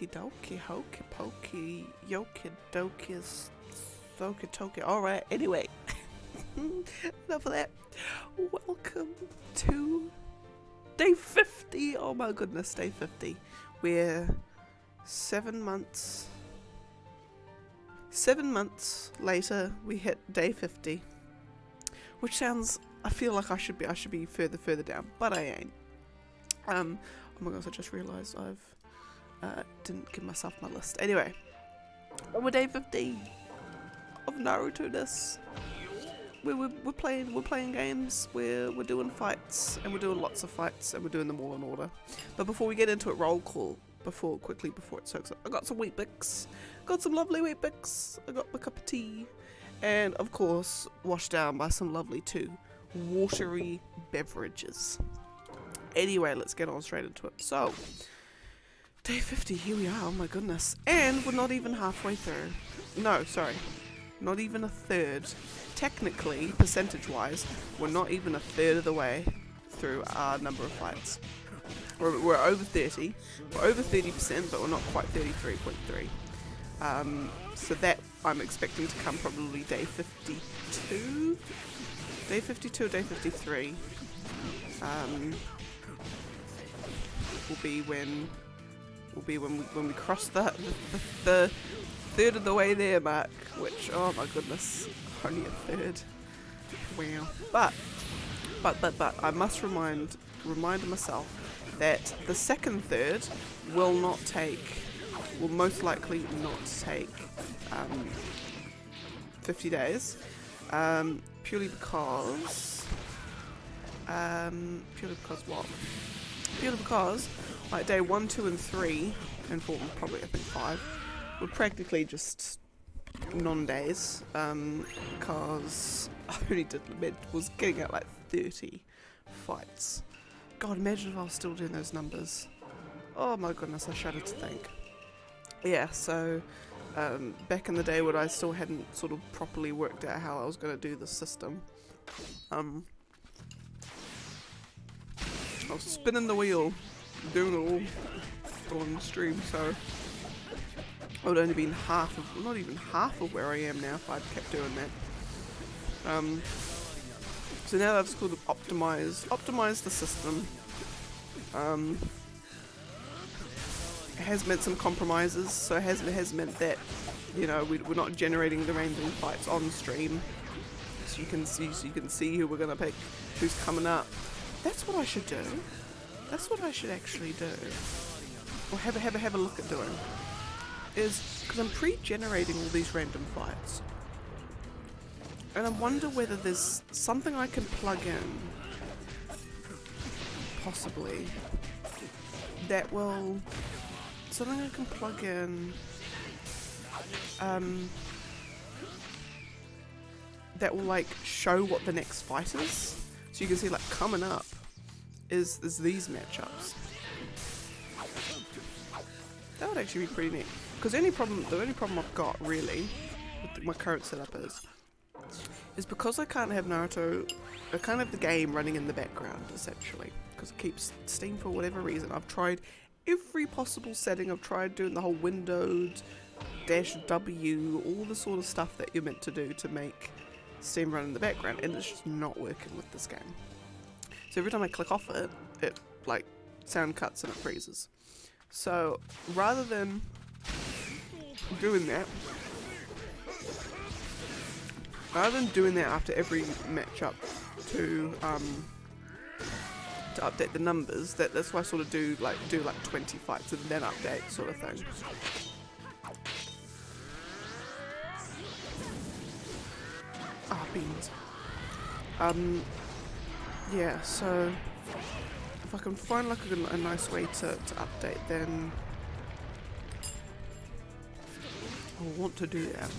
Okie dokie, hokey pokey, yoki dokies, soki toki. Alright, anyway. Enough of that. Welcome to day 50. Oh my goodness, day 50. We're 7 months later, we hit day 50. Which sounds, I feel like I should be further down, but I ain't. Oh my gosh, I just realised I've didn't give myself my list. Anyway, we're day 50 of Naruto-ness. We're playing games, we're doing fights, and we're doing lots of fights, and we're doing them all in order. But before we get into it, roll call. Before it soaks up, I got some Weet-Bix. Got some lovely Weet-Bix. I got my cup of tea, and of course, washed down by some lovely too watery beverages. Anyway, let's get on straight into it. So, day 50, here we are, oh my goodness. And we're not even halfway through. No, sorry. Not even a third. Technically, percentage-wise, we're not even a third of the way through our number of fights. We're over 30. We're over 30%, but we're not quite 33.3. So that I'm expecting to come probably day 52? Day 52 or day 53. Will be when we cross the third of the way there mark, which, oh my goodness, only a third. Wow. But I must remind myself that the second third will most likely not take 50 days, purely because what? Purely because like day 1, 2 and 3 and 4, probably I think 5 were practically just non-days, because I only was getting at like 30 fights. God, imagine if I was still doing those numbers. Oh my goodness, I shudder to think. Yeah, so back in the day when I still hadn't sort of properly worked out how I was going to do the system, I was spinning the wheel, doing it all on the stream, so I would only been not even half of where I am now if I'd kept doing that. So now that I've sort of optimized the system, it has meant some compromises. So it has meant that, you know, we're not generating the random fights on stream, so you can see who we're gonna pick, who's coming up. That's what I should do. That's what I should actually do, or have a look at doing. Is because I'm pre-generating all these random fights, and I wonder whether there's something I can plug in, possibly, that will, something I can plug in, that will like show what the next fight is, so you can see like coming up is these matchups. That would actually be pretty neat. Because the only problem I've got really with my current setup is because I can't have Naruto, I can't have the game running in the background essentially, because it keeps Steam for whatever reason. I've tried every possible setting. I've tried doing the whole windowed -W, all the sort of stuff that you're meant to do to make Steam run in the background, and it's just not working with this game. So every time I click off it, it like sound cuts and it freezes. So rather than doing that after every matchup to update the numbers, that's why I sort of do like 20 fights and then update sort of thing. Beans. Yeah, so if I can find like a nice way to update, then I'll want to do that.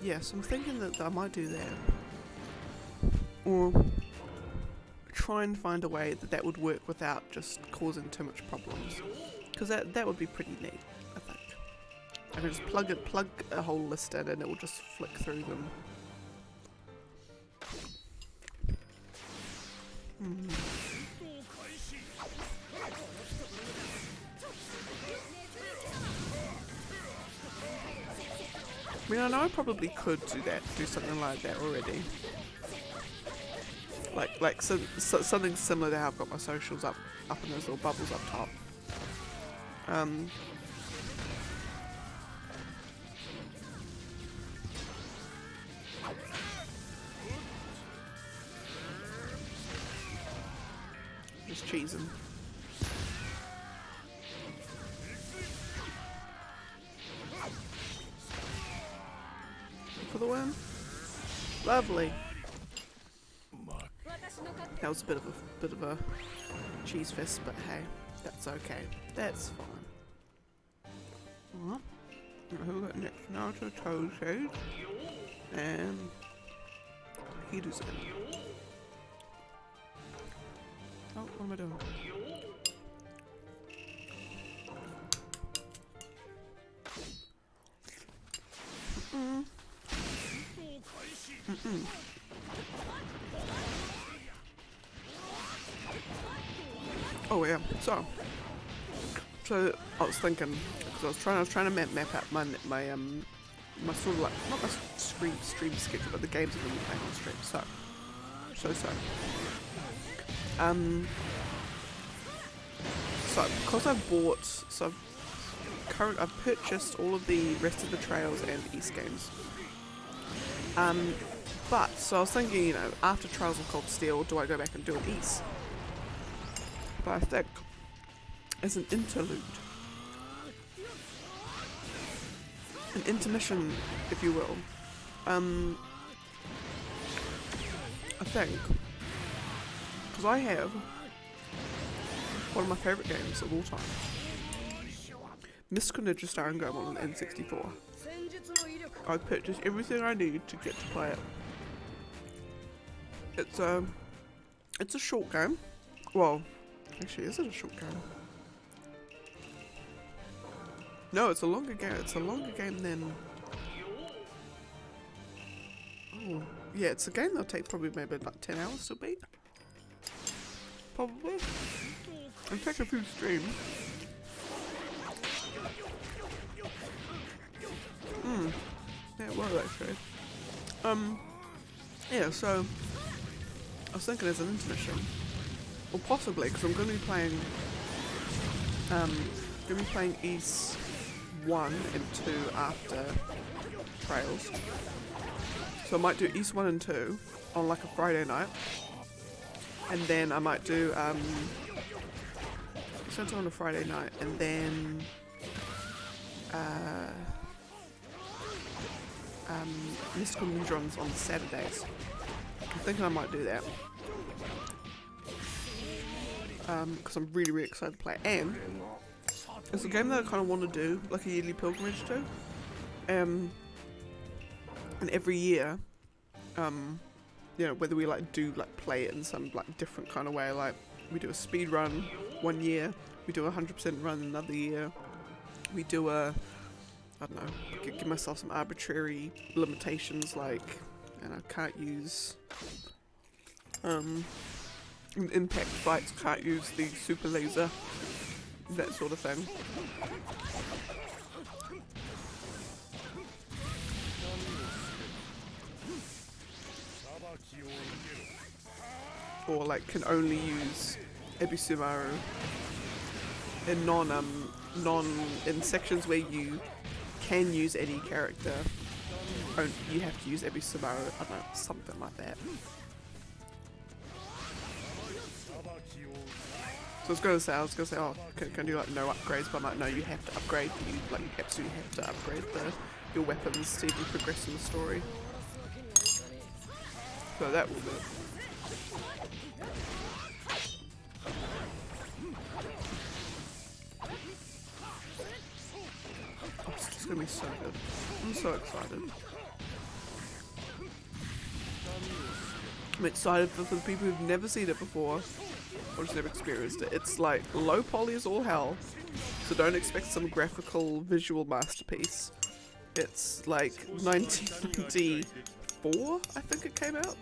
yes, I'm thinking that I might do that. Or try and find a way that would work without just causing too much problems. Because that would be pretty neat, I think. I can just plug a whole list in and it will just flick through them. I mean, I know I probably could do something like that already. Like something similar to how I've got my socials up in those little bubbles up top. Just cheesing. For the win. Lovely. That was a bit of a cheese fest, but hey, that's okay. That's fine. Alright. Who got next? Naruto, Toad, and Hiruzen. Oh, what am I doing? Oh yeah, so I was thinking, because I was trying to map out my sort of like, not my stream schedule, but the games I'm going to be playing on stream. So because I've purchased all of the rest of the Trails and East games. But so I was thinking, you know, after Trials of Cold Steel, do I go back and do an East? But I think as an interlude, an intermission, if you will, I think, because I have one of my favourite games of all time, Mystical Ninja Star Go on an N64. I purchased everything I need to get to play it. It's a short game. Well, actually, is it a short game? No, it's a longer game. It's a longer game than... Oh, yeah, it's a game that'll take probably maybe like 10 hours to beat. Probably. It'll take a few streams. Yeah, it will actually. Yeah, so I was thinking as an intermission, or possibly because I'm going to be playing East 1 and 2 after Trails. So I might do East 1 and 2 on like a Friday night, and then I might do something on a Friday night, and then Mystical Ninja on Saturdays. I'm thinking I might do that. Because I'm really, really excited to play. And it's a game that I kind of want to do, like a yearly pilgrimage to. And every year, you know, whether we play it in some like different kind of way, like we do a speed run one year, we do a 100% run another year, we do a, I don't know, give myself some arbitrary limitations, like, and I can't use impact fights, can't use the super laser, that sort of thing. Or like can only use Ebisumaru in in sections where you can use any character, you have to use Ebisumaru, I don't know, something like that. So I was gonna say, oh, can you like no upgrades? But I'm like, no, you have to upgrade. You absolutely have to upgrade your weapons to even progress in the story. So that will be. Oh, it's just gonna be so good. I'm so excited. I'm excited for the people who've never seen it before or just never experienced it. It's like low poly as all hell, so don't expect some graphical visual masterpiece. It's like 1994, I think it came out.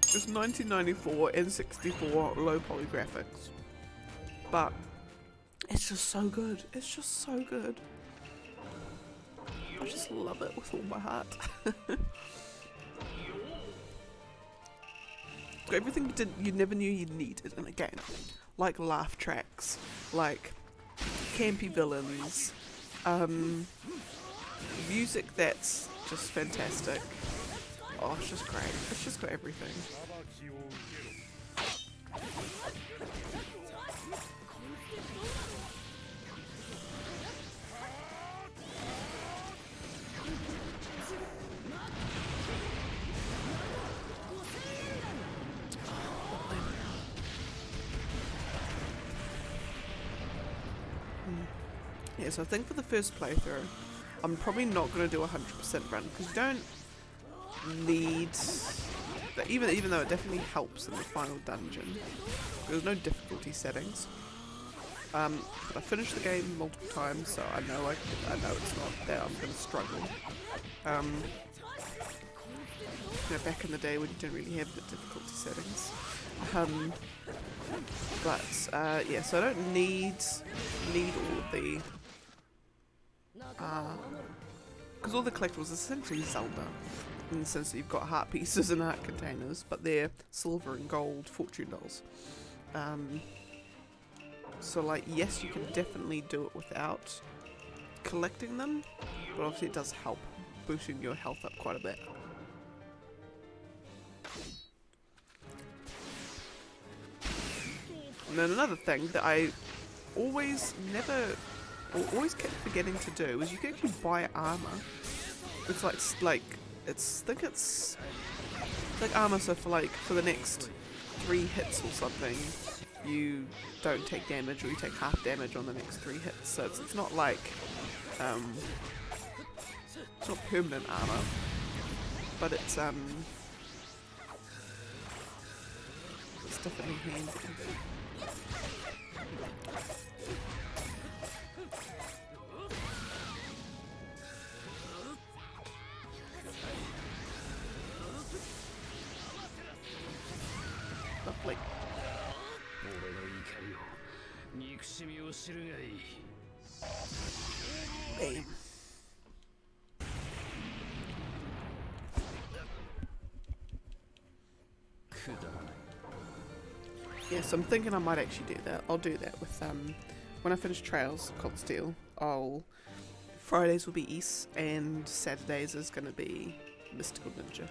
It's 1994 N64 low poly graphics, but it's just so good. It's just so good. I just love it with all my heart. Everything you never knew you needed in a game, like laugh tracks, like campy villains, music that's just fantastic. Oh, it's just great. It's just got everything. Yeah, so I think for the first playthrough, I'm probably not going to do a 100% run, because you don't need, even though it definitely helps in the final dungeon, there's no difficulty settings. But I finished the game multiple times, so I know it's not that I'm going to struggle. You know, back in the day when you didn't really have the difficulty settings. Yeah, so I don't need all of the because all the collectibles are essentially Zelda, in the sense that you've got heart pieces and heart containers, but they're silver and gold fortune dolls. So like, yes, you can definitely do it without collecting them, but obviously it does help boosting your health up quite a bit. And then another thing that I always kept forgetting to do is you can actually buy armor. It's like it's like armor, so for the next 3 hits or something, you don't take damage, or you take half damage on the next 3 hits. So it's not like it's not permanent armor, but it's definitely handy. Lovely. Bam. Yeah, so I'm thinking I might actually do that. I'll do that with when I finish Trails Cold Steel. Fridays will be East, and Saturdays is gonna be Mystical Ninja.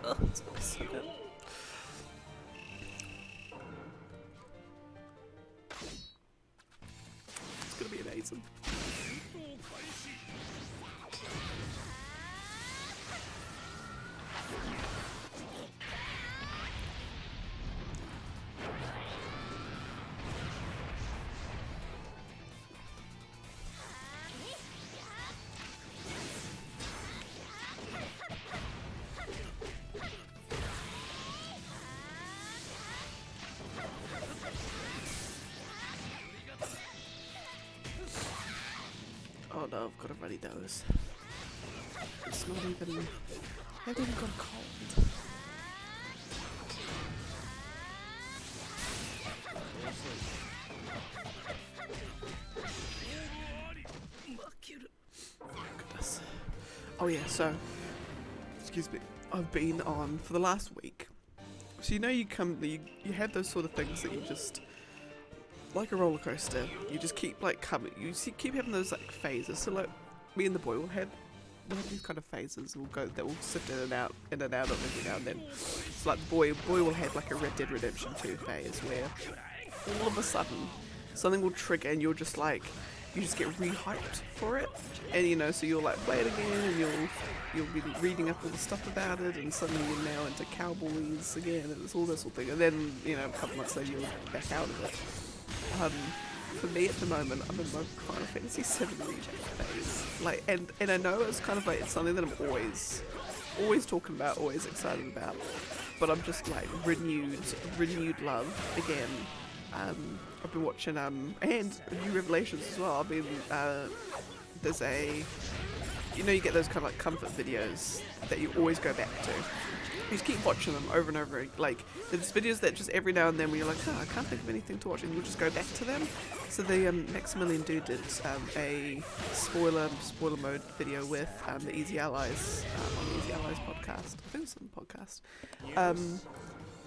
Oh, it's gonna be so good. It's gonna be amazing. Oh no, I've got to ruddy nose. It's not even... I haven't even got a cold. Goodness. Oh yeah, so... Excuse me. I've been on for the last week. So you know you have those sort of things that you just... Like a roller coaster, you just keep like coming. Keep having those like phases. So like me and the boy will have these kind of phases. That will sit in and out of every now and then. It's like the boy will have like a Red Dead Redemption 2 phase where all of a sudden something will trigger and you just get re-hyped for it. And you know, so you'll like play it again and you'll be reading up all the stuff about it, and suddenly you're now into cowboys again, and it's all this sort of thing. And then, you know, a couple months later you're back out of it. For me at the moment, I'm in my Final Fantasy VII remake phase. Like, and I know it's kind of like, it's something that I'm always always talking about, always excited about, but I'm just like renewed love again. I've been watching and New Revelations as well. I've been there's a, you know, you get those kind of like comfort videos that you always go back to. You just keep watching them over and over. Like, there's videos that just every now and then where you're like, oh, I can't think of anything to watch, and you'll just go back to them. So the Maximilian dude did a spoiler mode video with the Easy Allies on the Easy Allies podcast. I think it's on the podcast.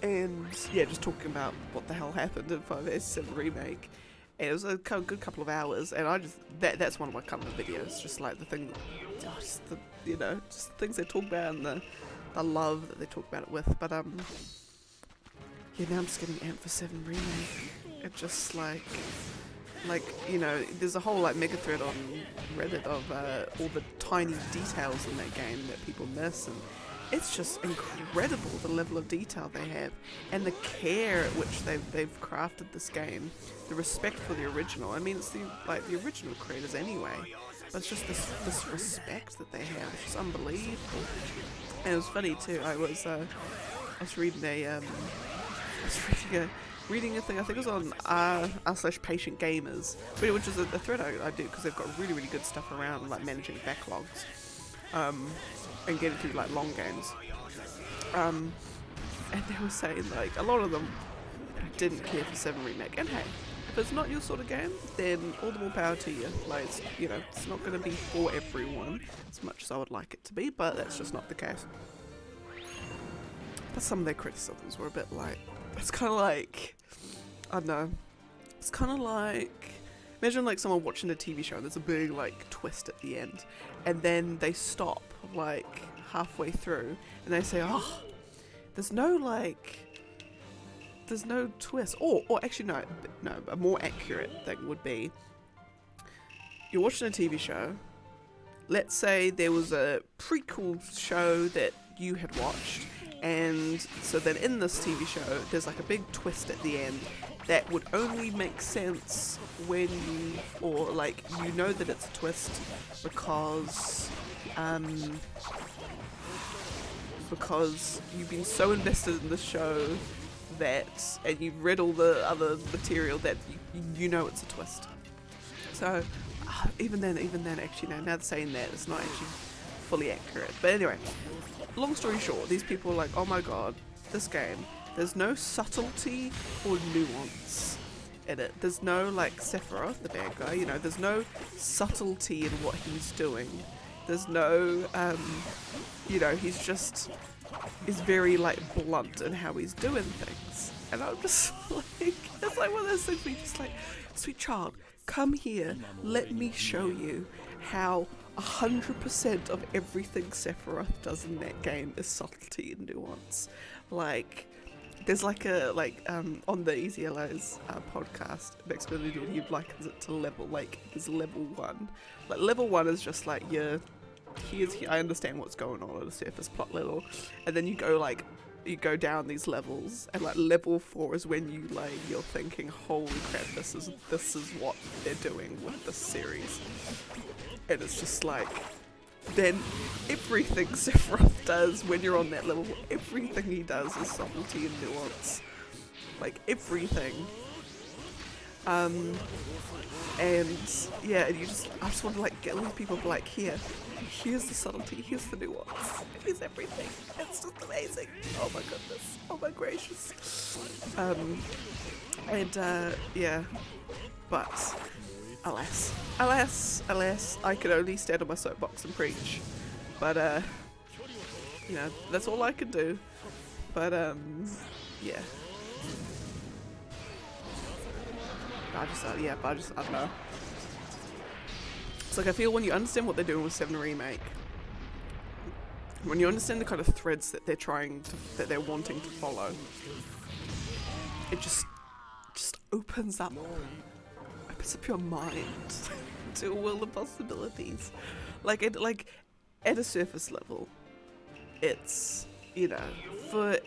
And yeah, just talking about what the hell happened in 5S7 Remake. And it was a good couple of hours, and I just that's one of my comfort videos. Just like the thing, just the, you know, just the things they talk about and the love that they talk about it with. But yeah, now I'm just getting amped for 7 Remake. It just like, you know, there's a whole like mega thread on Reddit of all the tiny details in that game that people miss, and it's just incredible the level of detail they have and the care at which they've crafted this game, the respect for the original. I mean, it's the original creators anyway, but it's just this respect that they have. It's just unbelievable. And it was funny too. I was reading reading a thing. I think it was on r/patient gamers, which is a thread I do because they've got really good stuff around like managing backlogs, and getting through like long games. And they were saying like a lot of them didn't care for 7 Remake. And hey, if it's not your sort of game, then all the more power to you. Like, it's, you know, it's not going to be for everyone as much as I would like it to be, but that's just not the case. But some of their criticisms were a bit like, it's kind of like, I don't know, it's kind of like, imagine like someone watching a TV show and there's a big like twist at the end, and then they stop like halfway through and they say, oh, there's no twist. Or actually no, a more accurate thing would be, you're watching a TV show, let's say there was a prequel show that you had watched, and so then in this TV show there's like a big twist at the end that would only make sense when or like you know that it's a twist because you've been so invested in the show that, and you've read all the other material that you know it's a twist. So even then actually now they're saying that it's not actually fully accurate. But anyway, long story short, these people are like, oh my god, this game, there's no subtlety or nuance in it. There's no like Sephiroth, the bad guy, you know, there's no subtlety in what he's doing. There's no you know, he's very like blunt in how he's doing things. And I'm just like, it's like one of those things where you're just like, sweet child, come here, let me show you how 100% of everything Sephiroth does in that game is subtlety and nuance. Like, there's like on the Easy Allies podcast, Maximilian, he likens it to level, like, there's level 1. Like, level 1 is just like, I understand what's going on at a surface plot level, and then you go down these levels, and like level 4 is when you're thinking, holy crap, this is what they're doing with this series. And it's just like, then everything Sephiroth does when you're on that level, everything he does is subtlety and nuance. Like, everything. And yeah, and I just want to like get all these people like, here's the subtlety, here's the nuance, here's everything. It's just amazing. Oh my goodness, oh my gracious. Yeah, but alas, I can only stand on my soapbox and preach. But you know, that's all I can do. But yeah. I don't know. It's like, I feel when you understand what they're doing with 7 Remake, when you understand the kind of threads that they're wanting to follow, it just opens up your mind to a world of possibilities. Like at a surface level, it's, you know,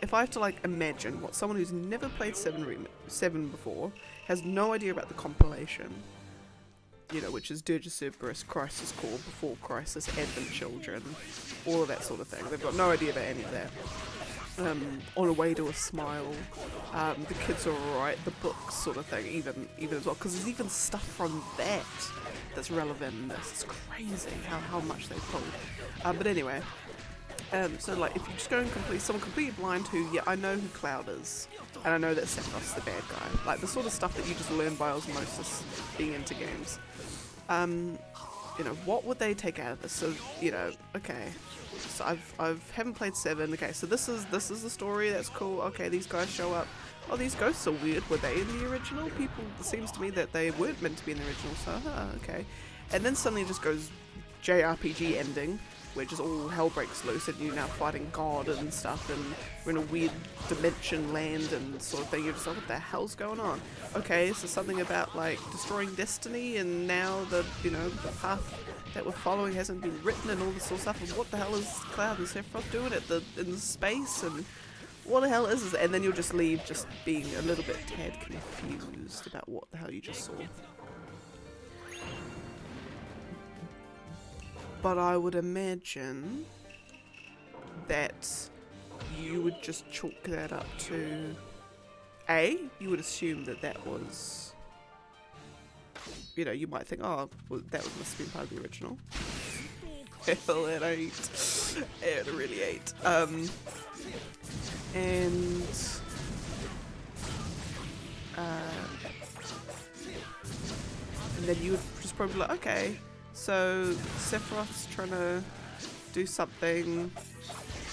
if I have to like imagine what someone who's never played 7 before, has no idea about the compilation, you know, which is Dirge Cerberus, Crisis Core, Before Crisis, Advent Children, all of that sort of thing. They've got no idea about any of that. On a Way to a Smile, The Kids Are Alright, the books sort of thing, even as well, because there's even stuff from that that's relevant in this. It's crazy how much they pulled. But anyway, so like if you just go and someone completely blind who, yeah, I know who Cloud is, and I know that Sephiroth's the bad guy, like the sort of stuff that you just learn by osmosis being into games. You know, what would they take out of this? So, you know, okay, so I've haven't played 7. Okay, so this is the story. That's cool. Okay, these guys show up. Oh, these ghosts are weird. Were they in the original? It seems to me that they weren't meant to be in the original. So, okay. And then suddenly it just goes JRPG ending, where just all hell breaks loose and you're now fighting God and stuff, and we're in a weird dimension land and sort of thing. You're just like, what the hell's going on? Okay, so something about like destroying destiny, and now the path that we're following hasn't been written and all this sort of stuff. And what the hell is Cloud and Sephiroth doing in the space? And what the hell is this? And then you'll just leave just being a little bit tad confused about what the hell you just saw. But I would imagine that you would just chalk that up to you would assume that was, you know, you might think, oh, well, that must have been part of the original. Hell, it ain't. It really ain't. And then you would just probably be like, okay, so Sephiroth's trying to do something.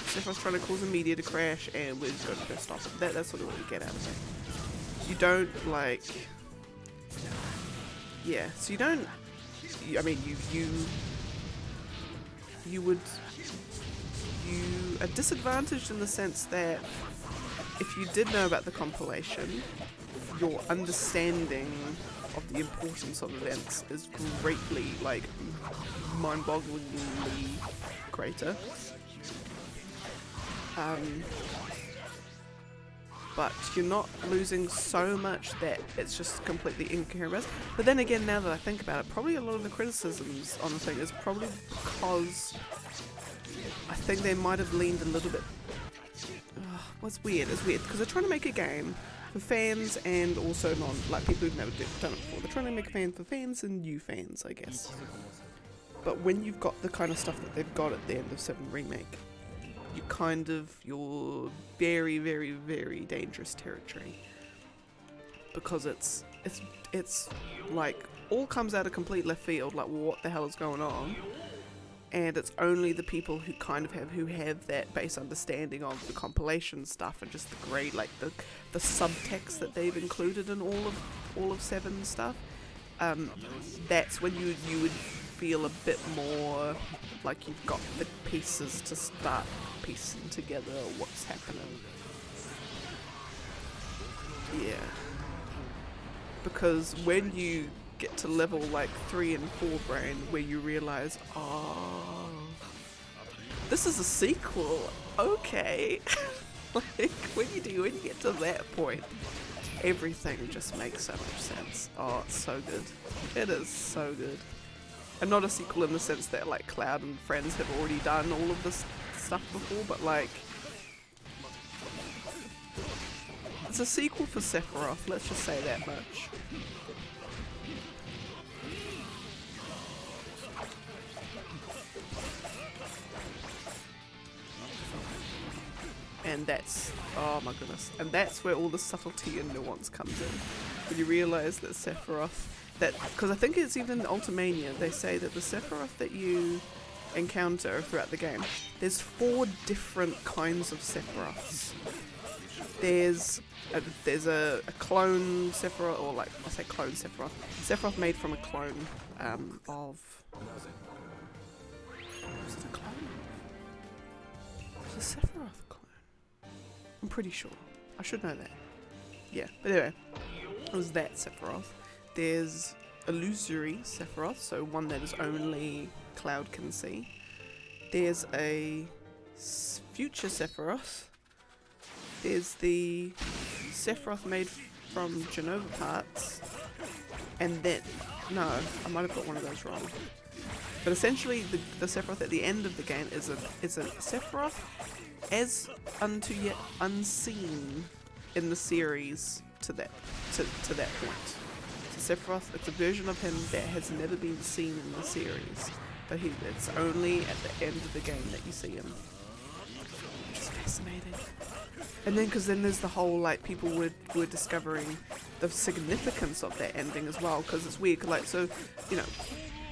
Sephiroth's trying to cause a meteor to crash, and we're just going to go stop it. That's sort of what you get out of it. You don't like, yeah. So you don't. I mean, you are disadvantaged in the sense that if you did know about the compilation, your understanding of the importance of events is greatly, like, mind-bogglingly greater. But you're not losing so much that it's just completely incoherent. But then again, now that I think about it, probably a lot of the criticisms on the thing is probably because I think they might have leaned a little bit. What's weird? It's weird because they're trying to make a game for fans and also people who've never done it before. They're trying to make a game for fans and new fans, I guess. But when you've got the kind of stuff that they've got at the end of 7 Remake, you're very, very, very dangerous territory, because it's like all comes out of complete left field. Like, well, what the hell is going on? And it's only the people who have that base understanding of the compilation stuff and just the great, like the subtext that they've included in all of 7 stuff. That's when you would feel a bit more like you've got the pieces to start piecing together what's happening. Yeah. Because when you get to level like 3 and 4 brain, where you realize, oh, this is a sequel, okay. Like, when you get to that point, everything just makes so much sense. Oh, it's so good. It is so good. And not a sequel in the sense that like Cloud and friends have already done all of this stuff before, but like it's a sequel for Sephiroth, let's just say that much. And that's, oh my goodness, and that's where all the subtlety and nuance comes in. When you realise that Sephiroth, because I think it's even in Ultimania, they say that the Sephiroth that you encounter throughout the game, there's 4 different kinds of Sephiroths. There's a clone Sephiroth, or like, I say clone Sephiroth. Sephiroth made from a clone of... Was it a clone? Was it a Sephiroth clone? I'm pretty sure. I should know that. Yeah, but anyway, it was that Sephiroth. There's illusory Sephiroth, so one that is only Cloud can see. There's a future Sephiroth. There's the Sephiroth made from Genova parts. And then No, I might have got one of those wrong. But essentially, the Sephiroth at the end of the game is a Sephiroth as unto yet unseen in the series to that point. So Sephiroth, it's a version of him that has never been seen in the series, but it's only at the end of the game that you see him. Which is fascinating. And then, because then there's the whole, like, people were discovering the significance of that ending as well, because it's weird, like, so, you know,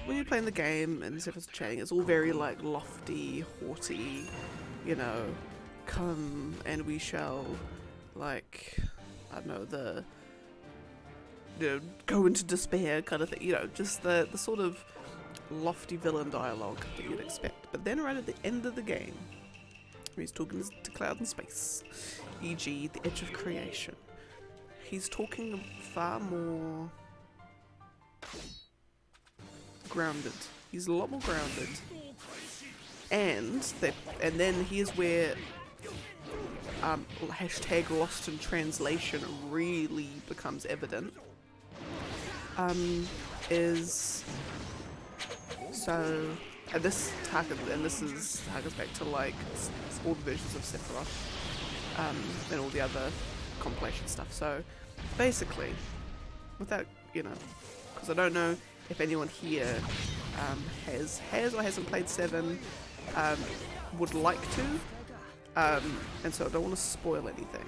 when you're playing the game and Sephiroth's chatting, it's all very, like, lofty, haughty, you know, come and we shall, like, I don't know, go into despair kind of thing, you know, just the sort of lofty villain dialogue that you'd expect. But then right at the end of the game, he's talking to Cloud in space, e.g. the edge of creation. He's talking far more grounded. He's a lot more grounded. And then here's where hashtag lost in translation really becomes evident. And this harkens back to like all the versions of Sephiroth, and all the other compilation stuff. So basically, without, you know, because I don't know if anyone here has or hasn't played 7, would like to, and so I don't want to spoil anything,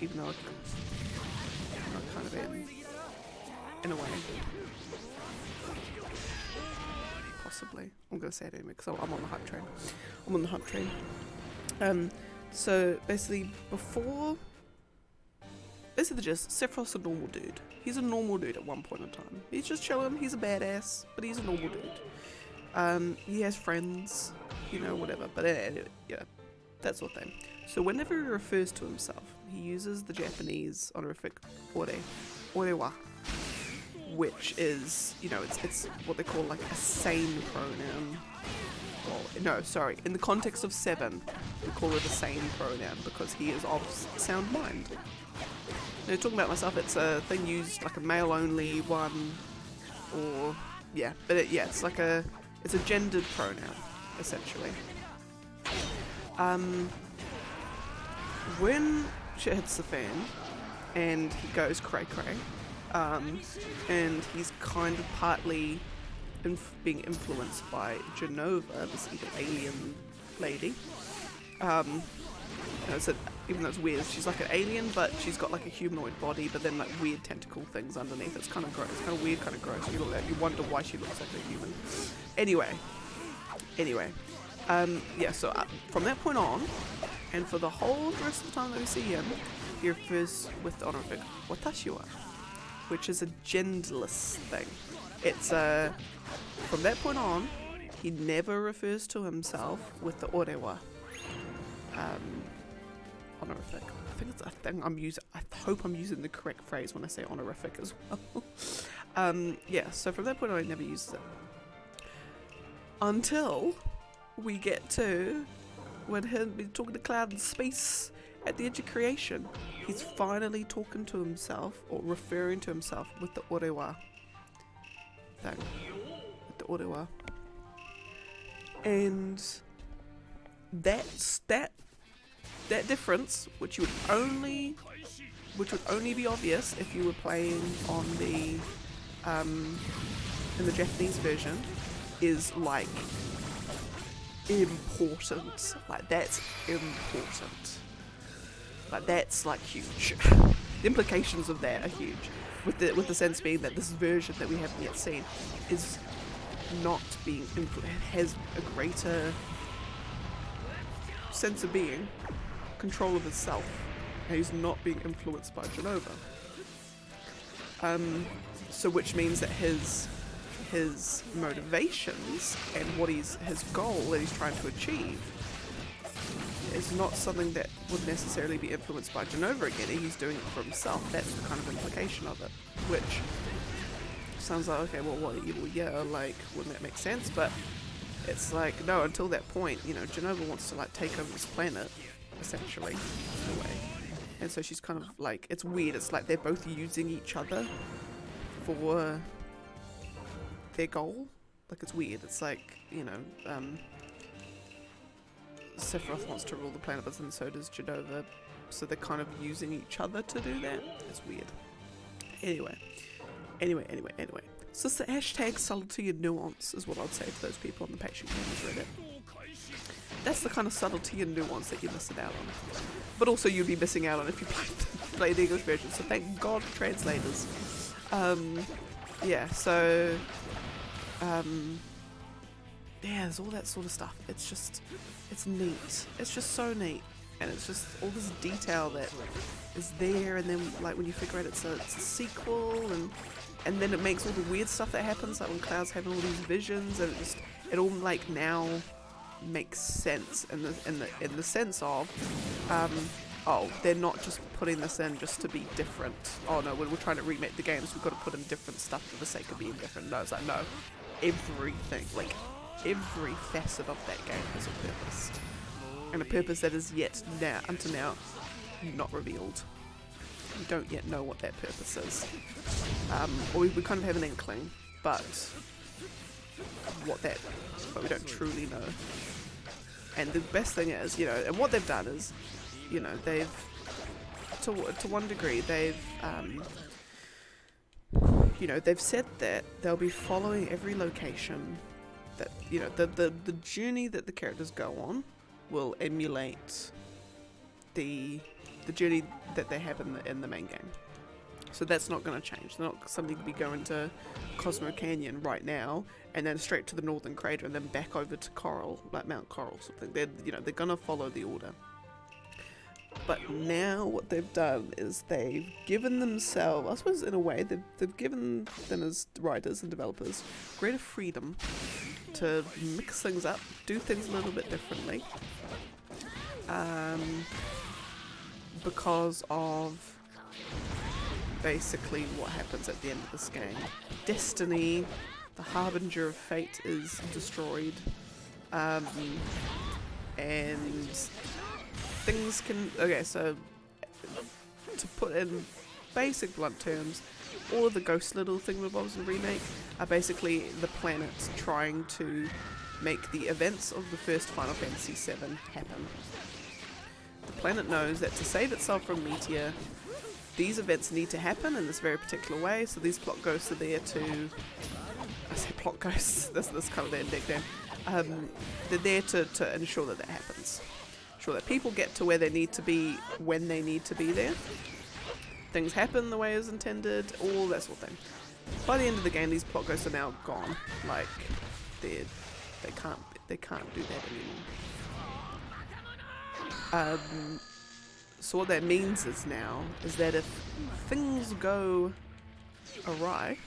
even though I kind of am, in a way. Possibly. I'm going to say it anyway because I'm on the hype train. I'm on the hype train. So basically the gist, Sephiroth's a normal dude. He's a normal dude at one point in time. He's just chilling, he's a badass, but he's a normal dude. He has friends, you know, whatever, but yeah, that sort of thing. So whenever he refers to himself, he uses the Japanese honorific orewa, which is, you know, it's what they call like a sane pronoun. Well, no, sorry, in the context of 7, we call it a sane pronoun because he is of sound mind. Now, talking about myself, it's a thing used like a male only one, or yeah, but it's like it's a gendered pronoun essentially. When shit hits the fan and he goes cray cray, and he's kind of partly being influenced by Genova, this evil alien lady. You know, so even though it's weird, she's like an alien, but she's got like a humanoid body, but then like weird tentacle things underneath. It's kind of gross, kind of weird, kind of gross. You wonder why she looks like a human. Anyway, yeah. So from that point on, and for the whole rest of the time that we see him, he refers with the honorific "watashiwa," which is a genderless thing. It's from that point on, he never refers to himself with the orewa. Honorific. I think it's a thing I'm using. I hope I'm using the correct phrase when I say honorific as well. Yeah, so from that point on, he never uses it. Until we get to when he's talking to Cloud in space at the edge of creation. He's finally talking to himself, or referring to himself with the orewa thing. With the orewa. And that's that difference, which would only be obvious if you were playing on the in the Japanese version, is like important. Like that's important. Like that's like huge. The implications of that are huge. With the sense being that this version that we haven't yet seen is not being has a greater sense of being, control of itself, and he's not being influenced by Genova. So which means that his motivations and what his goal that he's trying to achieve is not something that would necessarily be influenced by Genova again. He's doing it for himself. That's the kind of implication of it, which sounds like, okay, well, yeah, like, wouldn't that make sense? But it's like, no, until that point, you know, Genova wants to like take over this planet, essentially, in a way. And so she's kind of like, it's weird, it's like they're both using each other for their goal. Like, it's weird. It's like, you know, Sephiroth wants to rule the planet, but then so does Jadova. So they're kind of using each other to do that. It's weird. Anyway. So it's the hashtag subtlety and nuance is what I'd say to those people on the Patient Gamers Reddit. That's the kind of subtlety and nuance that you're missing out on. But also you'd be missing out on if you play the English version. So thank God for translators. Yeah, so... yeah, there's all that sort of stuff. It's just... it's neat. It's just so neat. And it's just all this detail that is there, and then like when you figure out it's a sequel, and then it makes all the weird stuff that happens, like when Cloud's having all these visions, and it all like now makes sense in the sense of oh, they're not just putting this in just to be different. Oh no, when we're trying to remake the games, we've got to put in different stuff for the sake of being different. No, it's like no, everything, like every facet of that game has a purpose. And a purpose that is yet now, until now, not revealed. We don't yet know what that purpose is. Or we kind of have an inkling, but we don't truly know. And the best thing is, you know, and what they've done is, you know, they've, to one degree, they've, you know, they've said that they'll be following every location that, you know, the journey that the characters go on will emulate the journey that they have in the main game. So that's not going to change. They're not something to be going to Cosmo Canyon right now and then straight to the Northern Crater and then back over to Coral, like Mount Coral, something. They're going to follow the order. But now what they've done is they've given themselves, I suppose in a way, they've given them as writers and developers greater freedom to mix things up, do things a little bit differently, because of basically what happens at the end of this game. Destiny, the harbinger of fate, is destroyed, and things can... Okay, so to put in basic blunt terms, all of the ghost little thingamabobs in the remake are basically the planet trying to make the events of the first Final Fantasy VII happen. The planet knows that to save itself from Meteor, these events need to happen in this very particular way, so these plot ghosts are there to... I say plot ghosts, that's kind of their nickname. They're there to ensure that that happens. Ensure that people get to where they need to be when they need to be there. Things happen the way as intended, all that sort of thing. By the end of the game, these plot ghosts are now gone. Like, they can't do that anymore. So what that means is that if things go awry,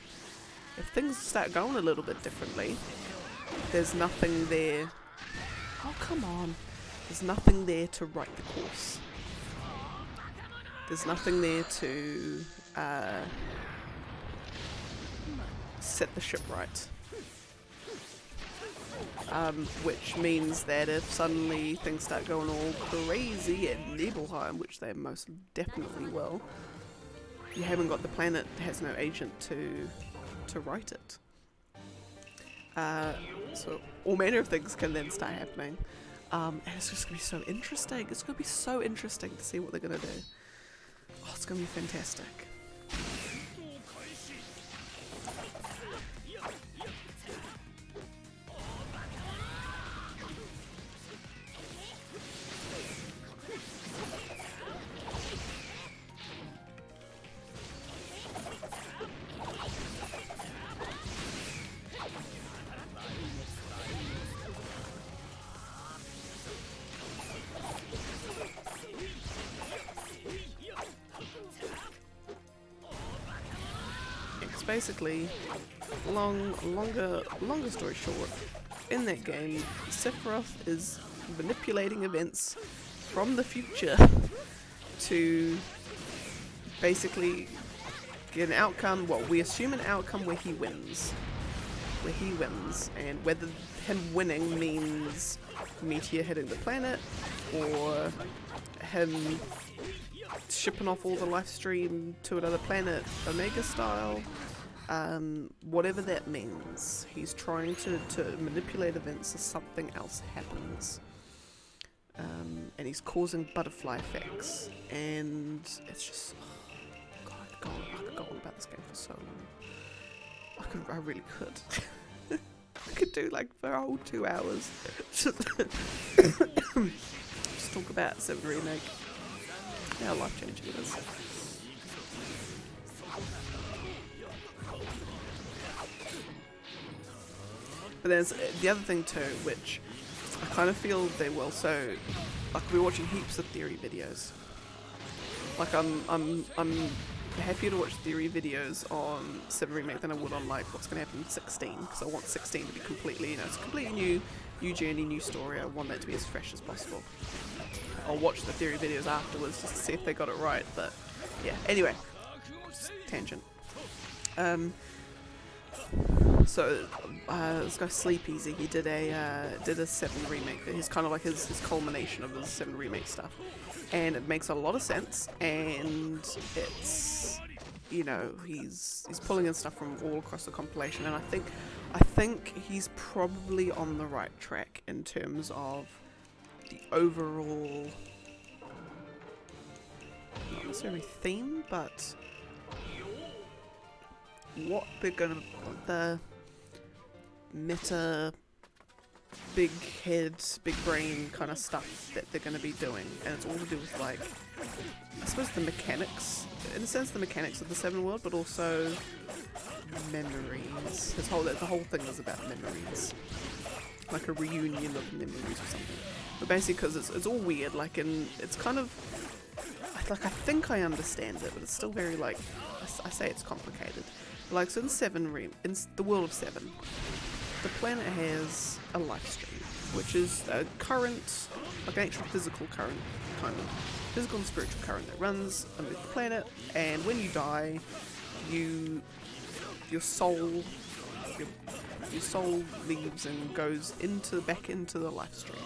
if things start going a little bit differently, there's nothing there. Oh, come on. There's nothing there to right the course. There's nothing there to set the ship right. Which means that if suddenly things start going all crazy at Nibelheim, which they most definitely will, you haven't got the planet, has no agent to right it. So all manner of things can then start happening. And it's just going to be so interesting. It's going to be so interesting to see what they're going to do. Oh, it's going to be fantastic. Basically, longer story short, in that game, Sephiroth is manipulating events from the future to basically get an outcome. Well, we assume an outcome where he wins, and whether him winning means Meteor hitting the planet or him shipping off all the life stream to another planet, Omega style. whatever that means. He's trying to manipulate events so something else happens. And he's causing butterfly effects. And it's just... God, I could go on about this game for so long. I really could. I could do like for a whole 2 hours. Just talk about 7 Remake. How life-changing it is. But there's the other thing too, which I kind of feel they will. So, like we're watching heaps of theory videos. Like I'm happier to watch theory videos on 7 Remake than I would on like what's going to happen in 16, because I want 16 to be completely, it's a completely new journey, new story. I want that to be as fresh as possible. I'll watch the theory videos afterwards just to see if they got it right, but yeah. Anyway, tangent. So this guy Sleep Easy, he did a 7 Remake. He's kind of like his culmination of his 7 Remake stuff, and it makes a lot of sense. And it's he's pulling in stuff from all across the compilation, and I think he's probably on the right track in terms of the overall, not necessarily theme, but what they're gonna, the meta, big head, big brain kind of stuff that they're going to be doing, and it's all to do with like, I suppose the mechanics, in a sense the mechanics of the 7 world, but also memories. The whole thing is about memories, like a reunion of memories or something. But basically, because it's all weird, like, and it's kind of like, I think I understand it, but it's still very like, I say it's complicated. Like, so in in the world of 7, the planet has a life stream, which is a current, like an actual physical current, kind of physical and spiritual current that runs underneath the planet, and when you die, your soul leaves and goes back into the life stream.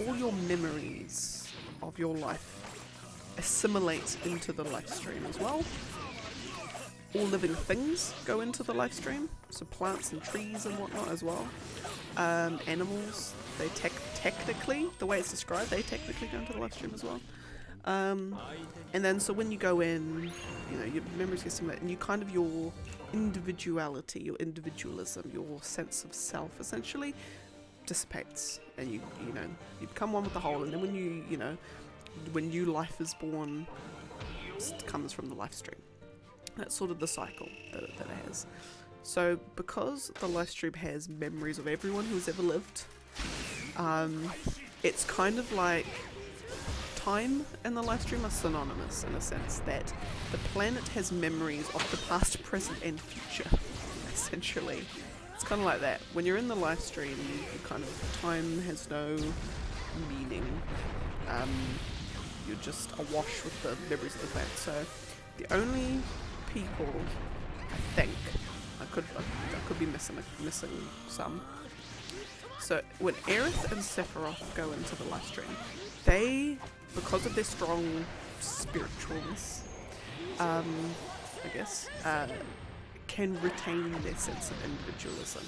All your memories of your life assimilate into the life stream as well. All living things go into the life stream, so plants and trees and whatnot as well. Animals, they technically, the way it's described, they technically go into the life stream as well. And then so when you go in, your memories get assimilated, and you kind of, your individuality, your individualism, your sense of self essentially dissipates, and you become one with the whole. And then when new life is born, it comes from the life stream. That's sort of the cycle that it has. So because the life stream has memories of everyone who's ever lived, it's kind of like time and the life stream are synonymous in a sense that the planet has memories of the past, present and future, essentially. It's kind of like that. When you're in the life stream, time has no meaning. You're just awash with the memories of the planet. So the only people, I think, I could be missing some. So when Aerith and Sephiroth go into the life stream, they, because of their strong spiritualness, I guess, can retain their sense of individualism.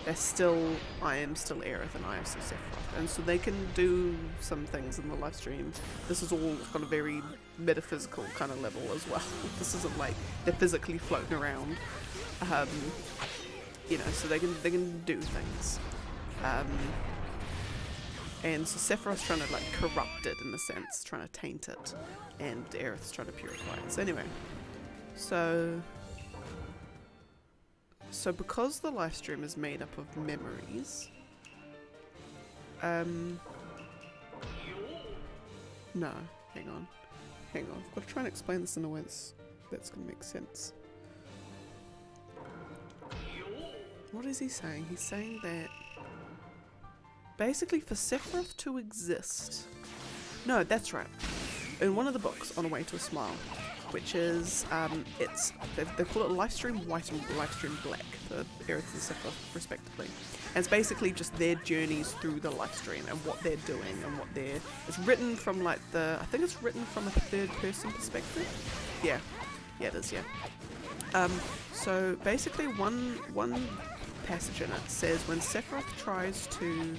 They're still, I am still Aerith and I am still Sephiroth, and so they can do some things in the live stream. This is all on a very metaphysical kind of level as well. This isn't like they're physically floating around, so they can do things. And so Sephiroth's trying to like corrupt it in a sense, trying to taint it, and Aerith's trying to purify it. So anyway, so because the live stream is made up of memories, no, hang on, I've got to try and explain this in a way that's going to make sense. What is he saying? He's saying that basically for Sephiroth to exist, no, that's right, in one of the books, On a Way to a Smile, which is, they call it Livestream White and Livestream Black for Aerith and Sephiroth respectively. And it's basically just their journeys through the livestream and what they're doing and it's written from like I think it's written from a third person perspective. Yeah. Yeah, it is, yeah. So basically one passage in it says when Sephiroth tries to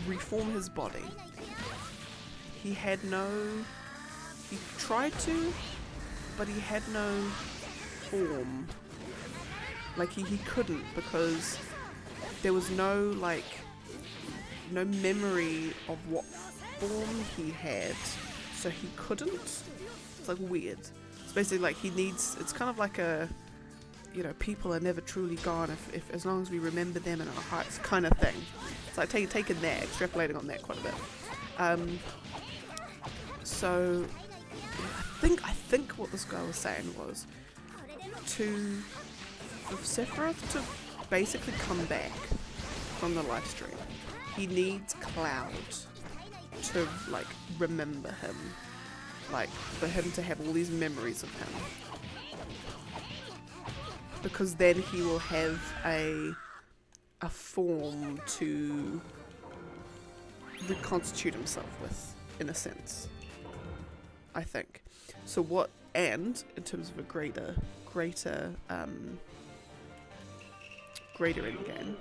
reform his body, he tried to, but he had no form. Like he couldn't, because there was no memory of what form he had, so he couldn't. It's like weird. It's basically like it's kind of like a, people are never truly gone if as long as we remember them in our hearts kind of thing. It's like taking that, extrapolating on that quite a bit. So I think what this guy was saying was for Sephiroth to basically come back from the live stream, he needs Cloud to remember him, for him to have all these memories of him, because then he will have a form to reconstitute himself with, in a sense, I think. So and in terms of a greater endgame,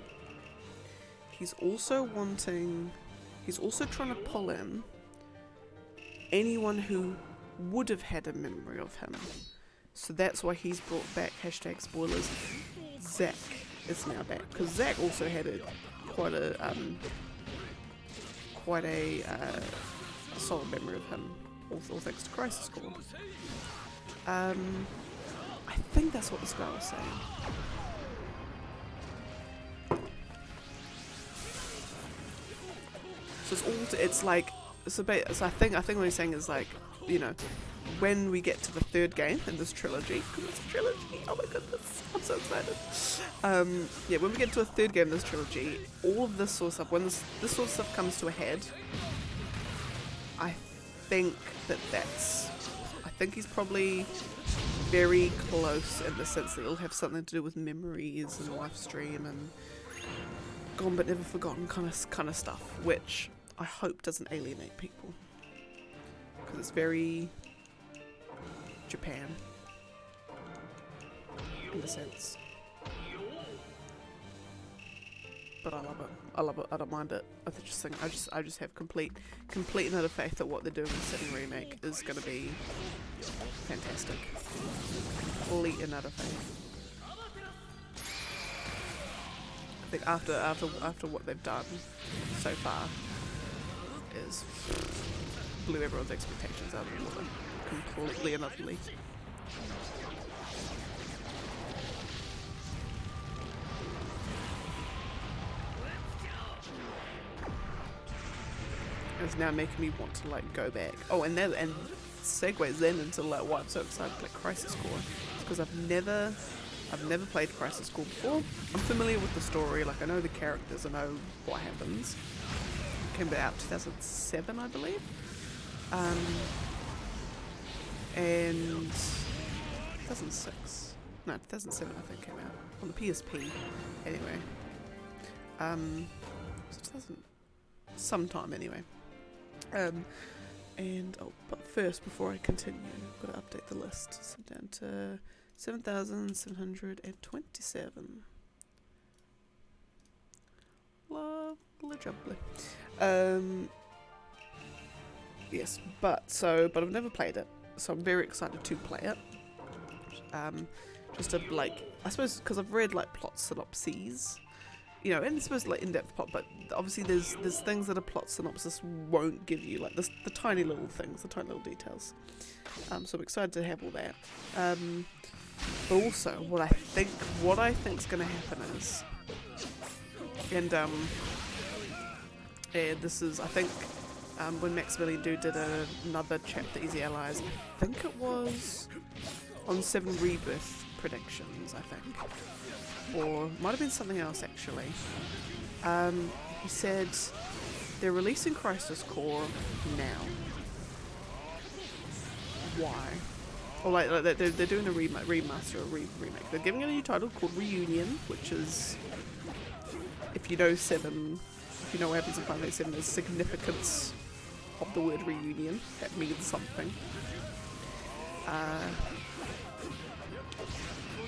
he's also trying to pull in anyone who would have had a memory of him. So that's why he's brought back, #spoilers, Zack is now back, because Zack also had quite a solid memory of him, all thanks to Crisis Core. I think that's what this guy was saying. So I think what he's saying is when we get to the third game in this trilogy, because it's a trilogy, oh my goodness, I'm so excited. When we get to a third game in this trilogy, all of this sort of stuff, when this sort of stuff comes to a head, I think he's probably very close, in the sense that it'll have something to do with memories and live stream and gone but never forgotten kind of stuff, which I hope doesn't alienate people, because it's very Japan in a sense. But I love it. I don't mind it. I just have complete and utter faith that what they're doing with the 7 remake is going to be fantastic. Complete and utter faith. I think after what they've done so far is blew everyone's expectations out of the water completely and utterly. It's now making me want to go back. Oh, and segues then into why I'm so excited to play Crisis Core, because I've never played Crisis Core before. I'm familiar with the story, I know the characters, I know what happens. It came out 2007, I believe. And 2006. No, 2007 I think came out. On the PSP. Anyway. So 2000 sometime anyway. But first, before I continue, I've got to update the list. So down to 7,727. Lovely jubbly. Yes, but I've never played it, so I'm very excited to play it. Just to I suppose, because I've read plot synopses, and I suppose in-depth plot, but obviously there's things that a plot synopsis won't give you, the tiny little things, the tiny little details. So I'm excited to have all that. But also, what I think's going to happen is, and this is, I think, when Maximilian did another chapter, Easy Allies, I think it was on 7 Rebirth predictions, I think. Or might have been something else, actually. He said they're releasing Crisis Core now. Why? Or they're doing a remaster or remake. They're giving it a new title called Reunion, which is, if you know 7, if you know what happens in Final Fantasy 7, there's significance of the word reunion. That means something.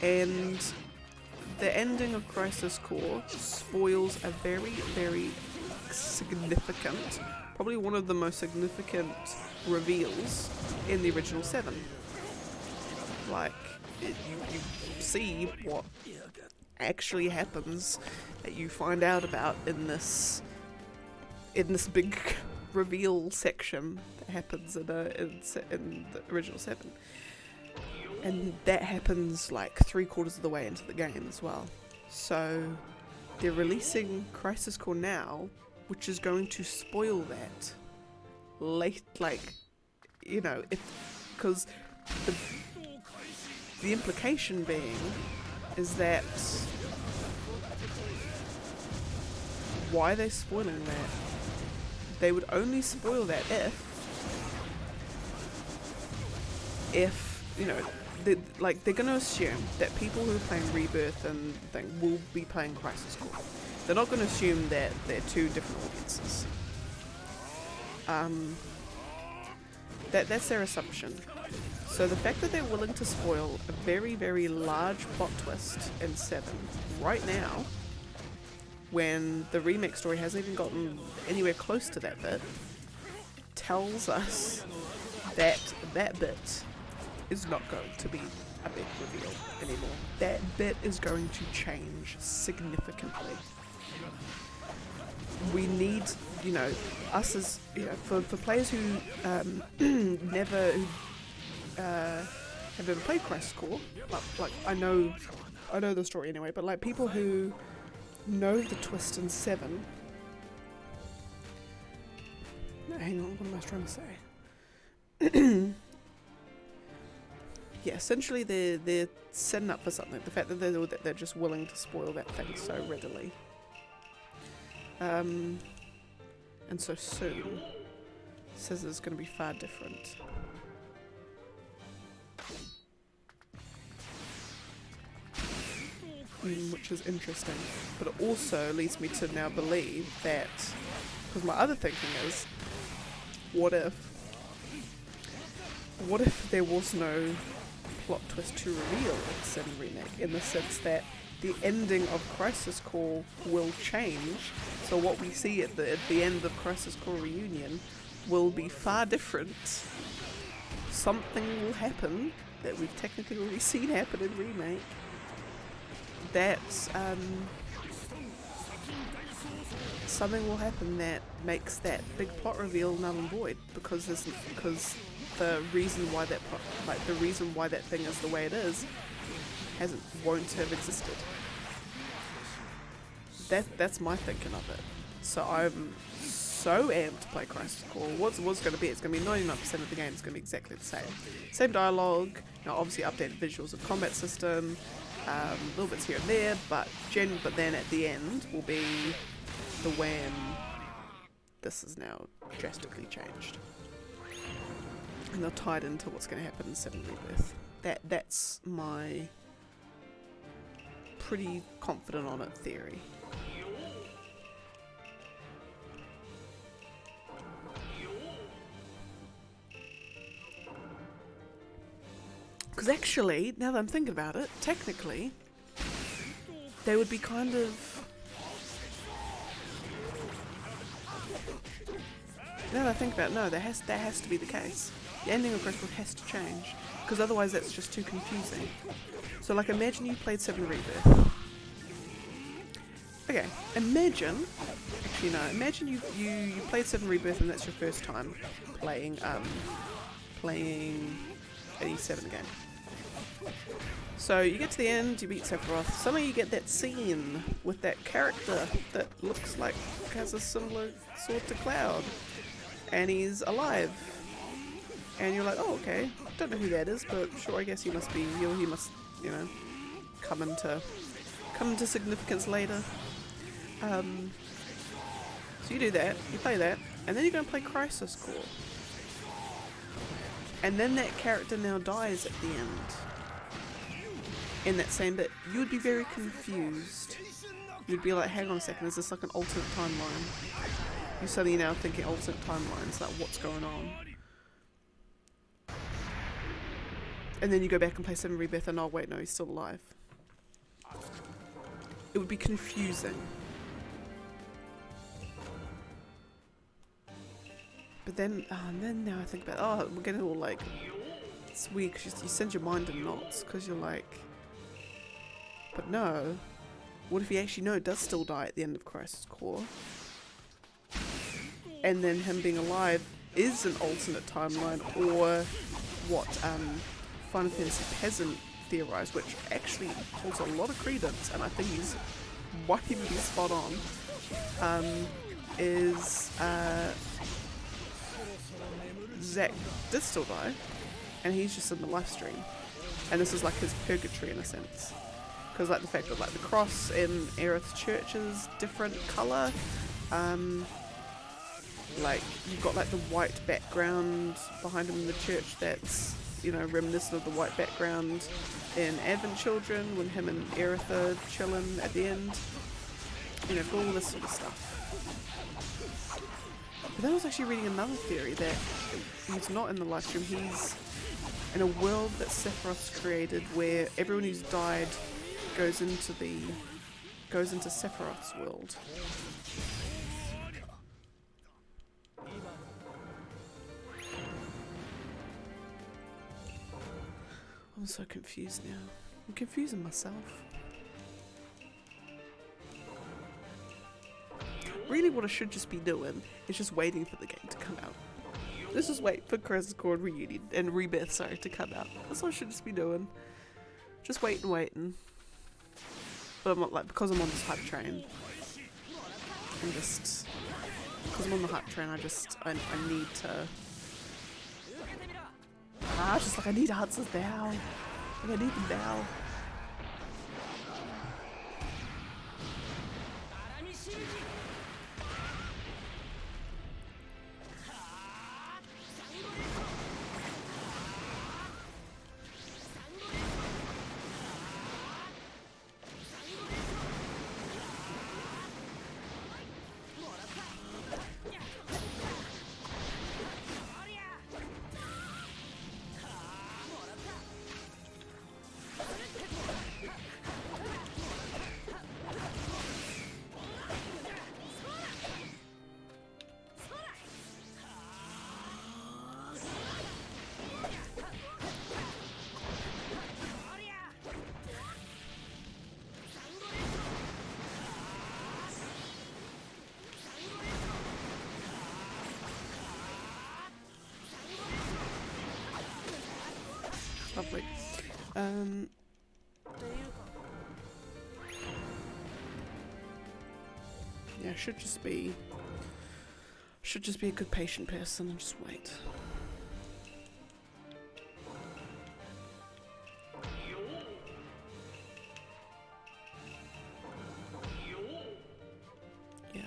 And the ending of Crisis Core spoils a very, very significant, probably one of the most significant reveals in the original 7. Like, you see what actually happens, that you find out about in this big reveal section that happens in the original 7. And that happens like 3/4 of the way into the game as well. So they're releasing Crisis Core now, which is going to spoil that late, like, you know, because the implication being is that why are they spoiling that? They would only spoil that if you know, they're going to assume that people who are playing Rebirth and thing will be playing Crisis Core. They're not going to assume that they're two different audiences. That's their assumption. So the fact that they're willing to spoil a very, very large plot twist in 7 right now, when the remake story hasn't even gotten anywhere close to that bit, tells us that that bit is not going to be a big reveal anymore. That bit is going to change significantly. We need, you know, us as, you know, for players who never have ever played Crisis Core, like I know the story anyway, but like people who know the twist in 7. No, hang on, what am I trying to say? Yeah, essentially they're setting up for something. The fact that they're just willing to spoil that thing so readily, and so soon, says it's going to be far different. Which is interesting, but it also leads me to now believe that, because my other thinking is, what if there was no plot twist to reveal in 7 Remake, in the sense that the ending of Crisis Core will change, so what we see at the end of Crisis Core Reunion will be far different. Something will happen that we've technically already seen happen in Remake, that something will happen that makes that big plot reveal null and void, because the reason why that thing is the way it is won't have existed. That's my thinking of it. So I'm so amped to play Crisis Core. What's going to be? It's going to be 99% of the game. It's going to be exactly the same dialogue. You know, obviously updated visuals of combat system, little bits here and there, but then at the end will be the when this is now drastically changed. And they're tied into what's going to happen in 7 Rebirth. That's my pretty confident on it theory. Because actually, now that I'm thinking about it, technically, they would be kind of... Now that I think about it, no, that has to be the case. The ending of Crisis Core has to change, because otherwise that's just too confusing. So like, imagine you played 7 Rebirth. Okay, imagine you played 7 Rebirth and that's your first time playing an E7 game. So you get to the end, you beat Sephiroth, suddenly you get that scene with that character that looks like has a similar sword to Cloud, and he's alive. And you're like, oh, okay, don't know who that is, but sure, I guess he must, you know, come into significance later. So you do that, you play that, and then you're going to play Crisis Core. And then that character now dies at the end. In that same bit, you would be very confused. You'd be like, hang on a second, is this like an alternate timeline? You're suddenly now thinking alternate timelines, like what's going on? And then you go back and play 7 Rebirth and oh wait, no, he's still alive. It would be confusing. But then now I think about, oh, we're getting all like, it's weird because you send your mind in knots because you're like, but no, what if he actually does still die at the end of Crisis Core? And then him being alive is an alternate timeline, or what Final Fantasy Peasant theorized, which actually holds a lot of credence, and I think he's might even be spot on, is Zack did still die, and he's just in the live stream, and this is like his purgatory in a sense, because like the fact that like the cross in Aerith's church is different colour, like you've got like the white background behind him in the church that's, you know, reminiscent of the white background in Advent Children when him and Aerith are chilling at the end, you know, all this sort of stuff. But then I was actually reading another theory that he's not in the live stream, he's in a world that Sephiroth's created where everyone who's died goes into Sephiroth's world. I'm so confused now. I'm confusing myself. Really what I should just be doing is just waiting for the game to come out. Let's just wait for Crisis Core Reunion and Rebirth, to come out. That's what I should just be doing. Just waiting. But I'm not, like, because I'm on this hype train. Because I'm on the hype train, I need to... just like I need answers now. Like I need them now. Lovely. Yeah, should just be a good patient person and just wait. Yeah.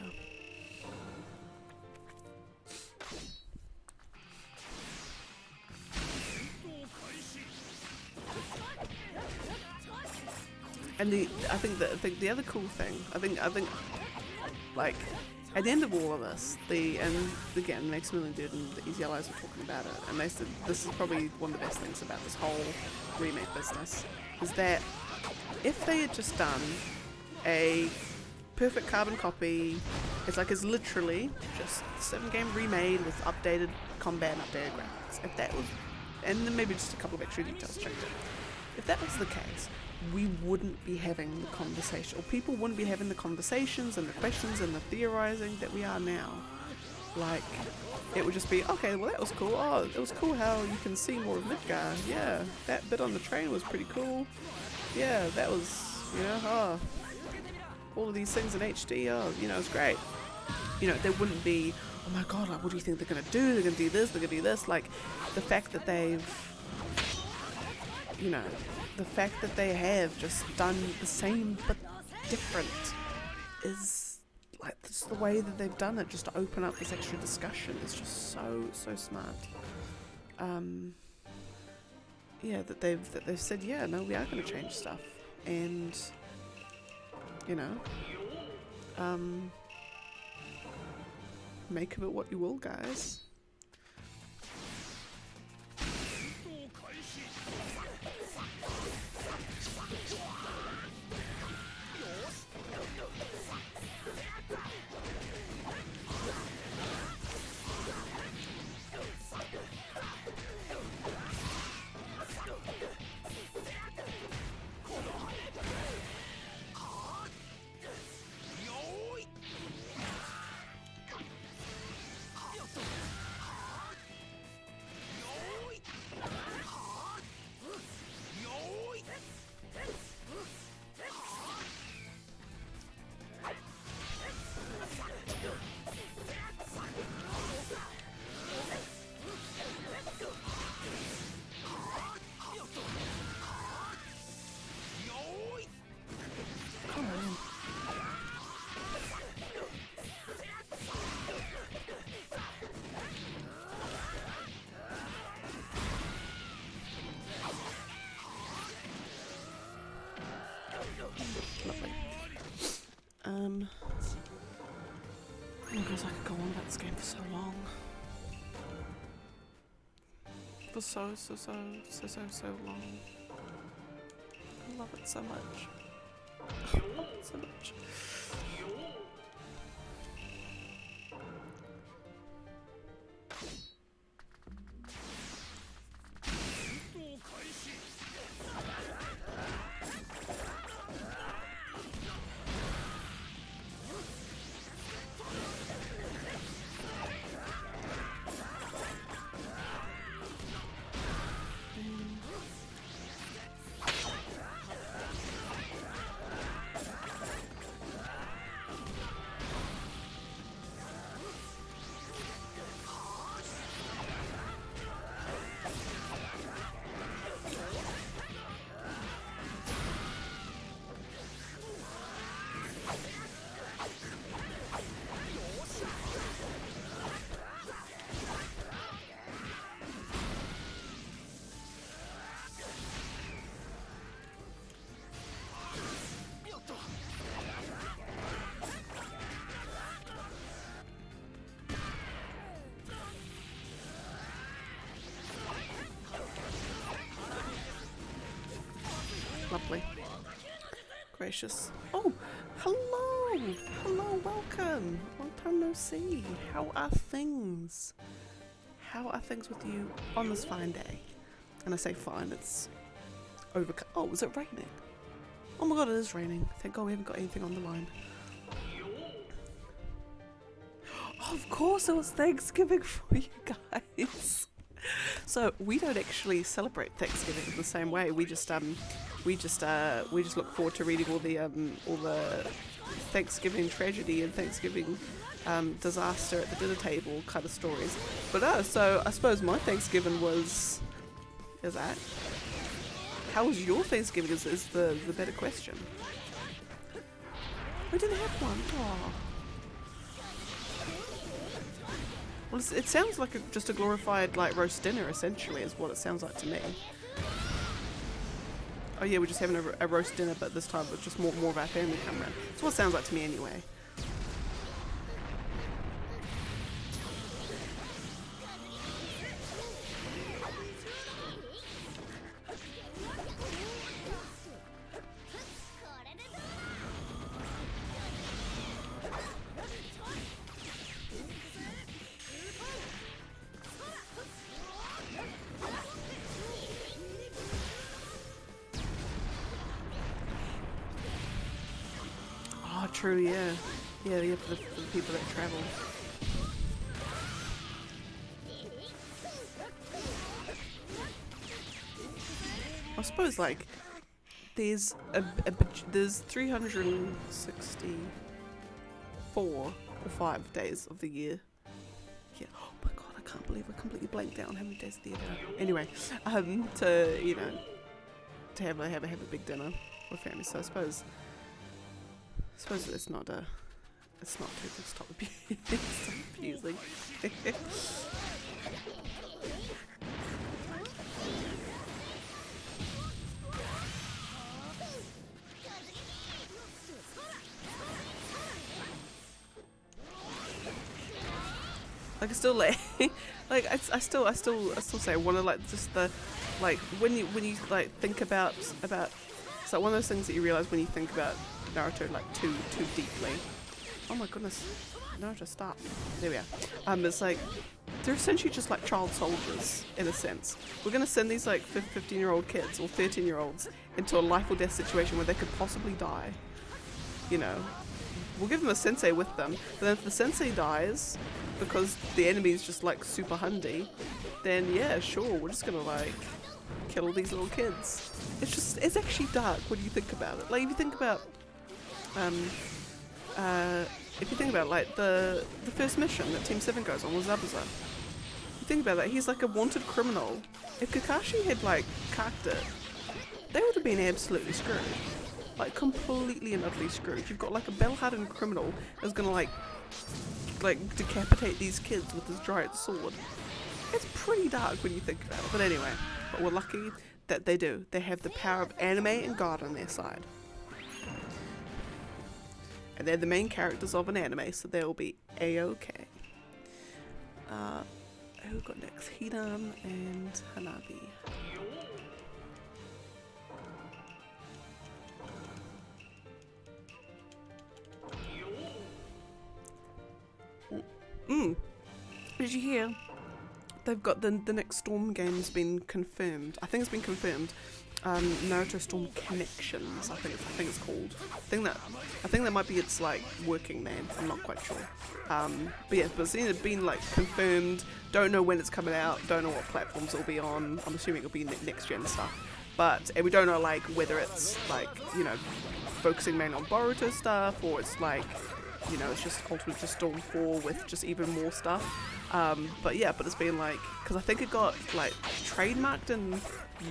And I think the other cool thing, I think like at the end of all of this, and again Maximilian Dude and the Easy Allies were talking about it, and they said this is probably one of the best things about this whole remake business, is that if they had just done a perfect carbon copy, it's literally just the 7 game remade with updated combat and updated graphics. If that was, and then maybe just a couple of extra details checked in. If that was the case, we wouldn't be having the conversation, or people wouldn't be having the conversations and the questions and the theorizing that we are now. Like, it would just be, okay, well that was cool. Oh, it was cool how you can see more of Midgar. Yeah, that bit on the train was pretty cool. Yeah, that was, all of these things in HD, it's great. There wouldn't be, oh my god, like, what do you think they're gonna do? They're gonna do this, they're gonna do this. Like, the fact that they've, the fact that they have just done the same but different is, like, that's the way that they've done it, just to open up this extra discussion. It's just so smart. That they've said, yeah, no, we are going to change stuff, and make of it what you will, guys. Lovely. Oh my gosh, I could go on about this game for so long. For so long. I love it so much. I love it so much. Lovely. Gracious. Oh, hello! Hello, welcome! Long time no see. How are things? How are things with you on this fine day? And I say fine, it's overcast. Oh, is it raining? Oh my god, it is raining. Thank god we haven't got anything on the line. Oh, of course it was Thanksgiving for you guys. So we don't actually celebrate Thanksgiving in the same way. We just look forward to reading all the Thanksgiving tragedy and Thanksgiving disaster at the dinner table kind of stories. But so I suppose my Thanksgiving is that. How was your Thanksgiving is the better question. I didn't have one. Oh. Well, it sounds like just a glorified like roast dinner, essentially, is what it sounds like to me. Oh yeah, we're just having a roast dinner, but this time it's just more of our family come around. That's what it sounds like to me, anyway. True, yeah. Yeah, for the people that travel. I suppose, like, there's 364 or 5 days of the year. Yeah. Oh my god, I can't believe I completely blanked out on how many days of the year there are. Anyway, to, you know, to have a big dinner with family, so I suppose it's not too to stop abusing. Like I still like I still say one of like just the like when you like think about it's like one of those things that you realize when you think about Naruto like too deeply. Oh my goodness, Naruto, stop. There we are. It's like they're essentially just like child soldiers in a sense. We're gonna send these like 15-year-old kids or 13-year-olds into a life or death situation where they could possibly die. You know, we'll give them a sensei with them, but then if the sensei dies because the enemy's just like super hundy, then yeah, sure, we're just gonna like kill all these little kids. It's actually dark when you think about it. Like if you think about like the first mission that Team 7 goes on with Zabuza. You think about that, he's like a wanted criminal. If Kakashi had like carked it, they would have been absolutely screwed. Like completely and utterly screwed. You've got like a bell-hardened criminal that's gonna like decapitate these kids with his giant sword. It's pretty dark when you think about it. But anyway, but we're lucky that they do. They have the power of anime and God on their side. And they're the main characters of an anime, so they'll be a-okay. Who got next? Hidan and Hanabi. Did you hear? They've got the next Storm game's been confirmed. I think it's been confirmed. Naruto Storm Connections, I think it's called. I think that might be its like working name. I'm not quite sure. But yeah, but it's been like confirmed. Don't know when it's coming out. Don't know what platforms it'll be on. I'm assuming it'll be next gen stuff. And we don't know like whether it's like, you know, focusing mainly on Boruto stuff, or it's like, you know, it's just ultimately just Storm 4 with just even more stuff. But yeah, but it's been like, because I think it got like trademarked in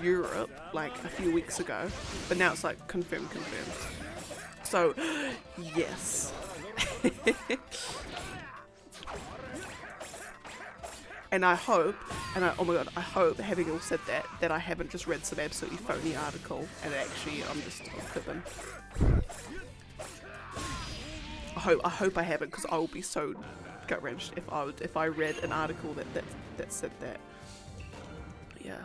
Europe like a few weeks ago, but now it's like confirmed. So yes. And I hope, oh my god, I hope, having all said that I haven't just read some absolutely phony article and actually I'm just fibbing. I hope I haven't, because I will be so gut-wrenched if I read an article that said that. Yeah.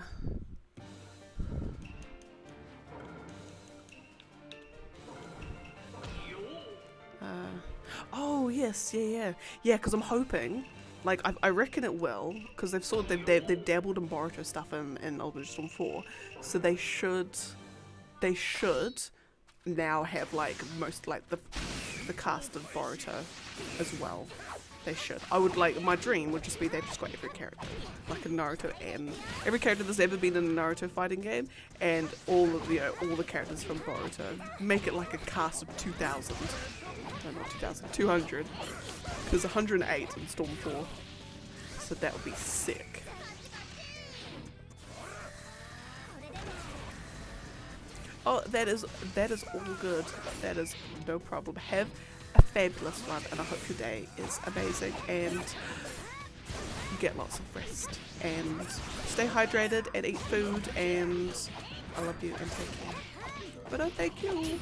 Oh yes, yeah, because I'm hoping, like I reckon it will, because they've dabbled in Boruto stuff in Ultimate Storm 4, so they should now have like most like the cast of Boruto as well. They should. I would like, my dream would just be they've just got every character, like a Naruto, and every character that's ever been in a Naruto fighting game, and all of all the characters from Boruto. Make it like a cast of 2,000. No, not 2,000, 200. There's 108 in Storm 4, so that would be sick. Oh, that is all good. That is no problem. Have a fabulous one, and I hope your day is amazing, and you get lots of rest, and stay hydrated, and eat food, and I love you, and take care. But oh, thank you.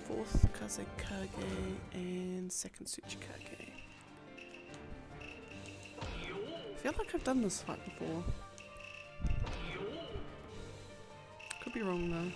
Fourth Kazekage and second Tsuchikage. I feel like I've done this fight before. Could be wrong though.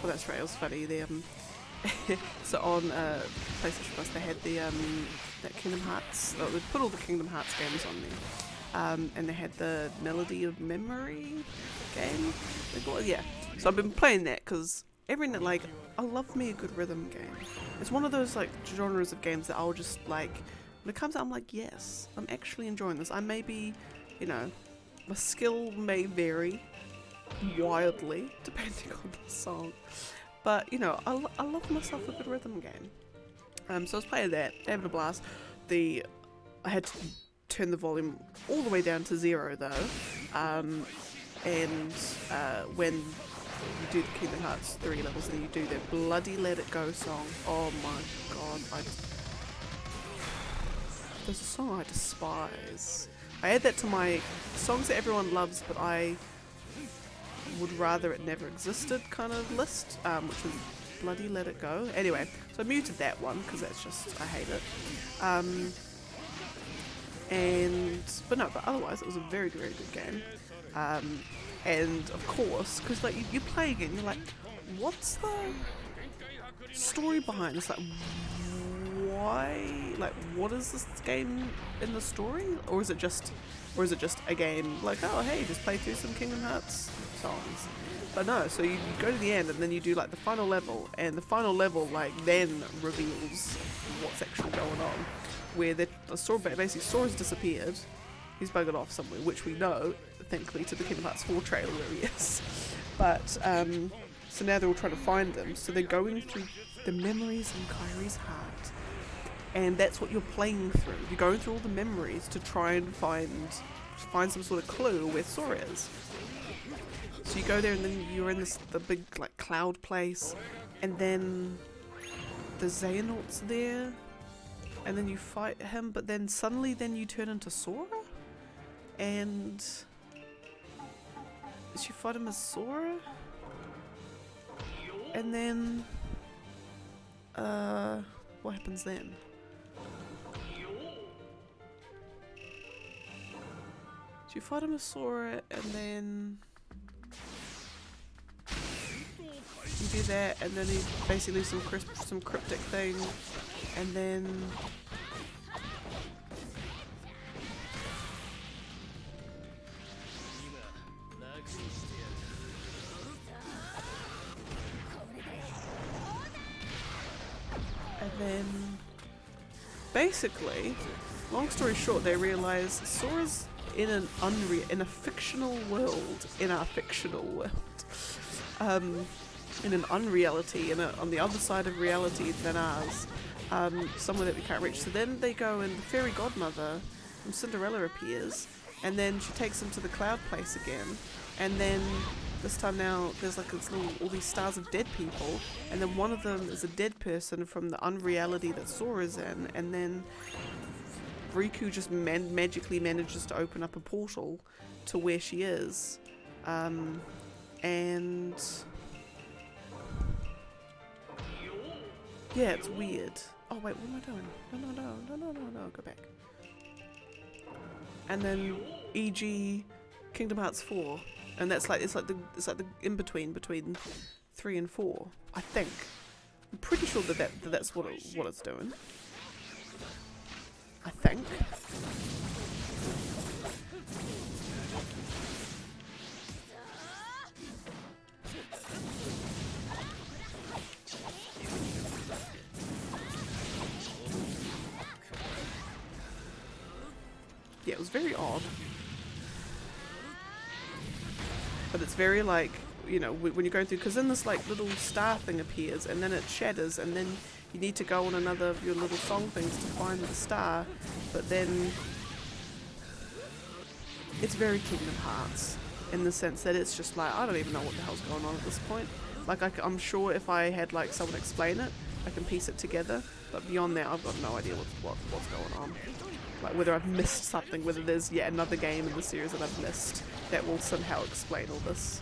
Well, that's right, it was funny. So on PlayStation Plus they had that Kingdom Hearts, they put all the Kingdom Hearts games on there, and they had the Melody of Memory game. Yeah, so I've been playing that because I love me a good rhythm game. It's one of those like genres of games that I'll just like, when it comes out I'm like, yes, I'm actually enjoying this. I may be, my skill may vary wildly depending on the song, but I love myself a good rhythm game. So I was playing that, having a blast. I had to turn the volume all the way down to 0 though, and when you do the Kingdom Hearts 3 levels, and then you do that bloody Let It Go song. Oh my god, there's a song I despise. I add that to my songs that everyone loves, but I would rather it never existed kind of list, which is bloody Let It Go. Anyway, so I muted that one because that's just, I hate it. But otherwise it was a very, very good game. And of course, because like you're playing it and you're like, what's the story behind this? Like, why? Like, what is this game in the story? Or is it just a game like, oh hey, just play through some Kingdom Hearts songs? But no, so you go to the end and then you do like the final level, and the final level like then reveals what's actually going on. Where the Sora, basically Sora's disappeared, he's buggered off somewhere, which we know, thankfully, to the Kingdom Hearts 4 trailer where he is. But, so now they're all trying to find him, so they're going through the memories in Kairi's heart. And that's what you're playing through. You're going through all the memories to try and find some sort of clue where Sora is. So you go there and then you're in the big like cloud place, and then the Xehanort's there, and then you fight him, but then suddenly you turn into Sora? And you fight him as Sora? And then what happens then? You fight him as Sora, and then you do that, and then he basically some cryptic thing, and then basically, long story short, they realize Sora's in a fictional world, in our fictional world, in an unreality, on the other side of reality than ours, somewhere that we can't reach. So then they go, and the fairy godmother from Cinderella appears, and then she takes them to the cloud place again, and then this time now there's like all these stars of dead people, and then one of them is a dead person from the unreality that Sora's in, and then Riku just magically manages to open up a portal to where she is, and yeah, it's weird. Oh wait, what am I doing? No, go back. And then e.g. Kingdom Hearts 4, and that's like it's like the in between 3 and 4. I think. I'm pretty sure that's what it's doing. I think. Yeah, it was very odd. But it's very like, you know, when you're going through, because then this like little star thing appears, and then it shatters, and then you need to go on another of your little song things to find the star, but then it's very Kingdom Hearts in the sense that it's just like, I don't even know what the hell's going on at this point. Like I'm sure if I had like someone explain it, I can piece it together, but beyond that I've got no idea what's going on. Like whether I've missed something, whether there's yet another game in the series that I've missed that will somehow explain all this.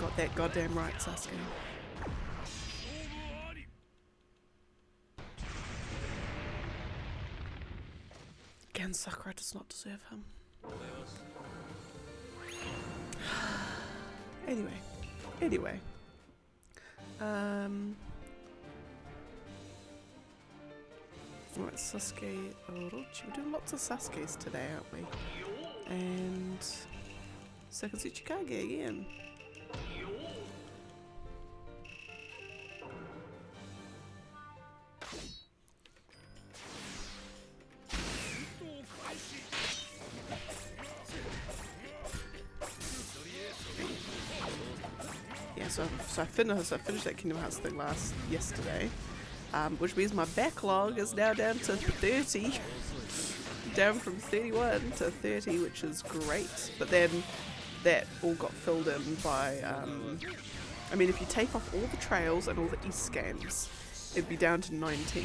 Got that goddamn right, Sasuke. Again, Sakura does not deserve him. Anyway. Right, Sasuke, Orochi. We're doing lots of Sasuke's today, aren't we? And second Tsuchikage again. Yeah, so I finished that Kingdom Hearts thing yesterday, which means my backlog is now down to 30 down from 31 to 30, which is great. But then that all got filled in by, I mean, if you take off all the trails and all the East games, it'd be down to 19.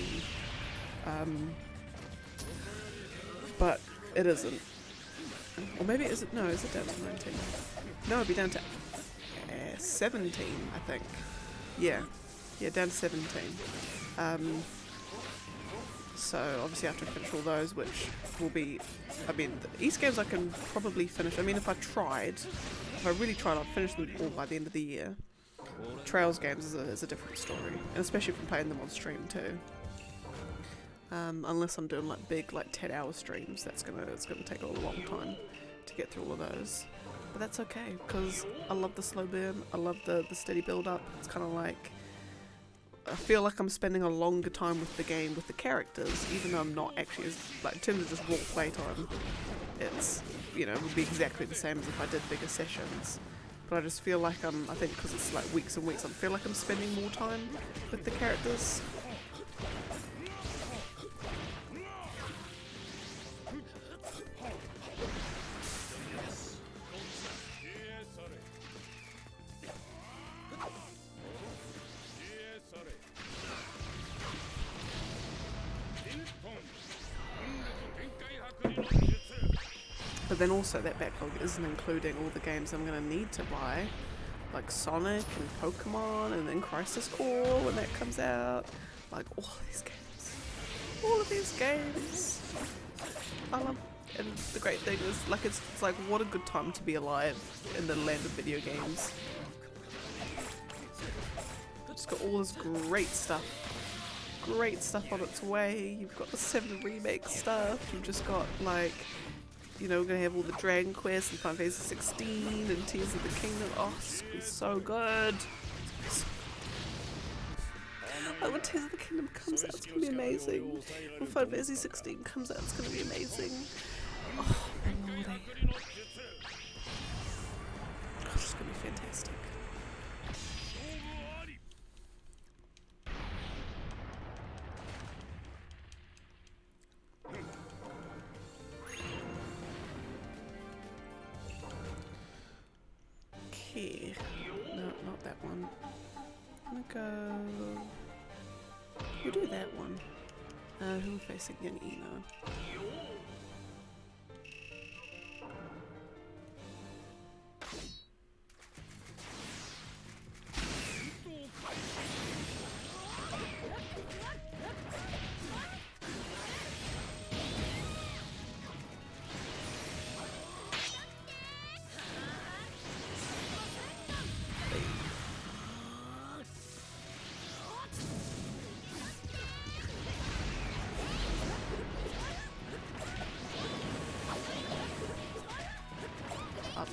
But it isn't. Or maybe is it? No, is it down to 19? No, it'd be down to 17, I think. Yeah, down to 17. So obviously I have to finish all those, which will be, I mean, the East games I can probably finish. I mean, if I really tried, I'd finish them all by the end of the year. Trails games is a different story, and especially if I'm playing them on stream too. Unless I'm doing like big, like 10-hour streams, it's gonna take a long time to get through all of those. But that's okay, because I love the slow burn, I love the steady build up. It's kind of like, I feel like I'm spending a longer time with the game, with the characters, even though I'm not actually, like in terms of just raw play time, it's, you know, it would be exactly the same as if I did bigger sessions. But I just feel like I think because it's like weeks and weeks, I feel like I'm spending more time with the characters. But then also that backlog isn't including all the games I'm going to need to buy, like Sonic and Pokemon, and then Crisis Core when that comes out. Like all of these games. I love, and the great thing is, like, it's like, what a good time to be alive in the land of video games. Just got all this great stuff on its way. You've got the 7 remake stuff. You've just got, like, you know, we're gonna have all the Dragon Quest and Final Fantasy 16 and Tears of the Kingdom. Oh, it's gonna be so good. Like when Tears of the Kingdom comes out, it's gonna be amazing. When Final Fantasy 16 comes out, it's gonna be amazing. Oh my lordy. Oh, it's just gonna be fantastic. Okay. No, not that one. I'm gonna go. We'll do that one. Who are we facing again? Eno.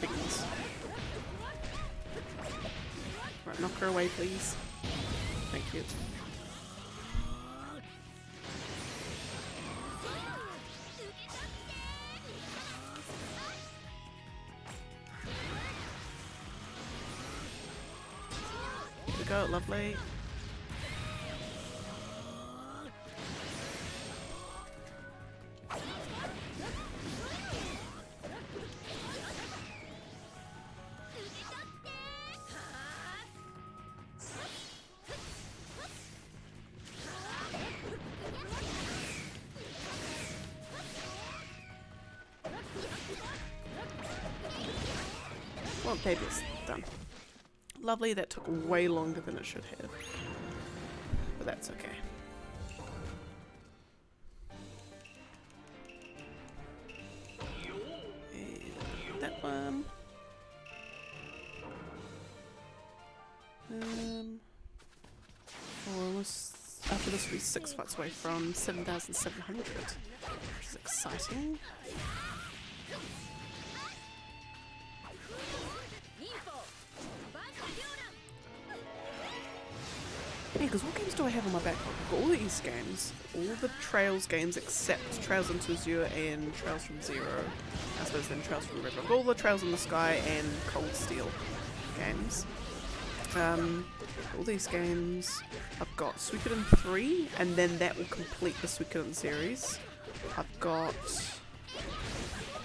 Biggins. Right, knock her away, please. Thank you. Here we go, lovely. Well, baby's done. Lovely, that took way longer than it should have. But that's okay. And that one. Almost, after this will be 6 fights away from 7,700, which is exciting. Yeah, because what games do I have on my backlog? I've got all the East games, all the Trails games except Trails into Azure and Trails from Zero. I suppose then Trails from the River. I've got all the Trails in the Sky and Cold Steel games. All these games. I've got Shippuden 3, and then that will complete the Shippuden series. I've got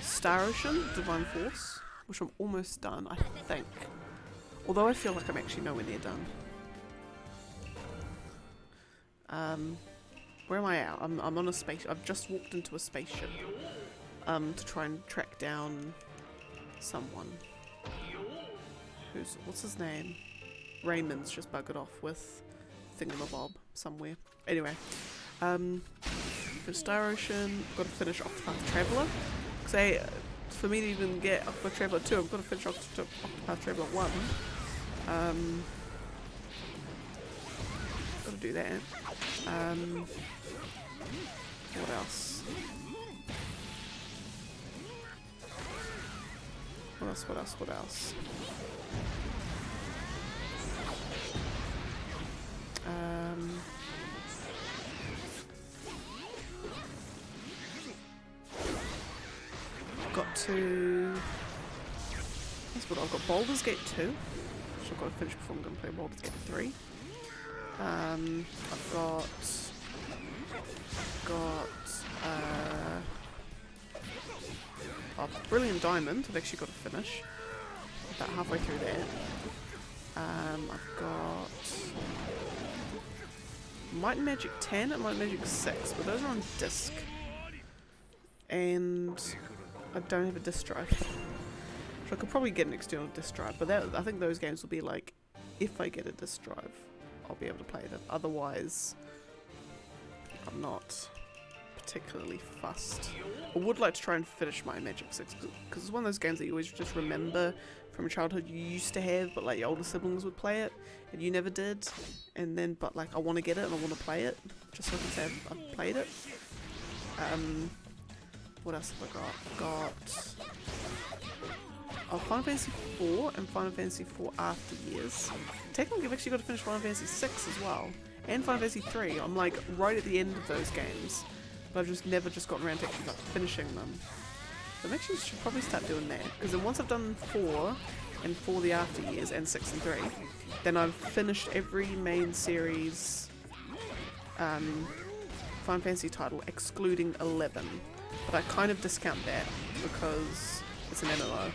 Star Ocean, Divine Force, which I'm almost done, I think. Although I feel like I'm actually nowhere near done. Where am I at? I'm on a space. I've just walked into a spaceship to try and track down someone. What's his name? Raymond's just buggered off with Thingamabob somewhere. Anyway, for Star Ocean, I've got to finish Octopath Traveler. Because for me to even get Octopath Traveler 2, I've got to finish Octopath Traveler 1. Got to do that. What else? What else? I've got Baldur's Gate 2, which I've got to finish before I'm going to play Baldur's Gate 3. I've got Brilliant Diamond. I've actually got to finish. About halfway through that. I've got Might and Magic 10 and Might and Magic 6, but those are on disc. And I don't have a disc drive. So I could probably get an external disc drive, but I think those games will be like, if I get a disc drive, I'll be able to play them. Otherwise, I'm not particularly fussed. I would like to try and finish my Magic 6, because it's one of those games that you always just remember from childhood you used to have, but like your older siblings would play it, and you never did. And then, but like I want to get it and I want to play it, just so I can say I've played it. What else have I got? Final Fantasy 4 and Final Fantasy 4 After Years. Technically I've actually got to finish Final Fantasy 6 as well. And Final Fantasy 3. I'm like right at the end of those games. But I've just never gotten around to actually like finishing them. So I actually should probably start doing that. Because then once I've done 4 and 4 the After Years and 6 and 3, then I've finished every main series Final Fantasy title excluding 11. But I kind of discount that because it's an MMO.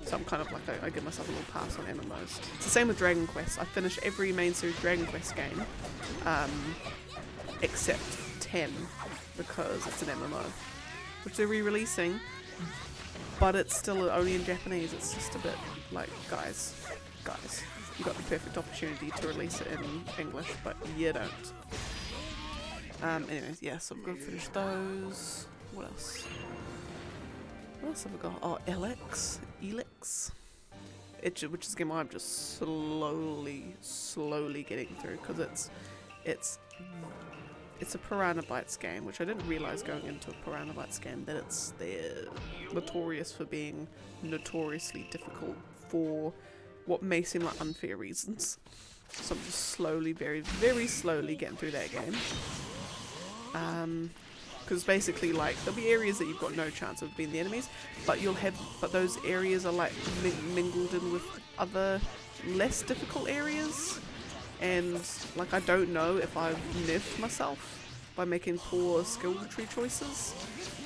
So I'm kind of like, I give myself a little pass on MMOs. It's the same with Dragon Quest. I finished every main series Dragon Quest game, except 10, because it's an MMO, which they're re-releasing, but it's still only in Japanese. It's just a bit like, guys, you got the perfect opportunity to release it in English, but you don't. Anyways, yeah, so I've got to finish those. What else? What else have I got? Oh, Elex, which is a game I'm just slowly getting through, because it's a Piranha Bytes game, which I didn't realize going into a Piranha Bytes game that they're notorious for being notoriously difficult for what may seem like unfair reasons. So I'm just slowly, very, very slowly getting through that game. Because basically, like, there'll be areas that you've got no chance of being the enemies, but those areas are like mingled in with other less difficult areas, and like I don't know if I've nerfed myself by making poor skill tree choices.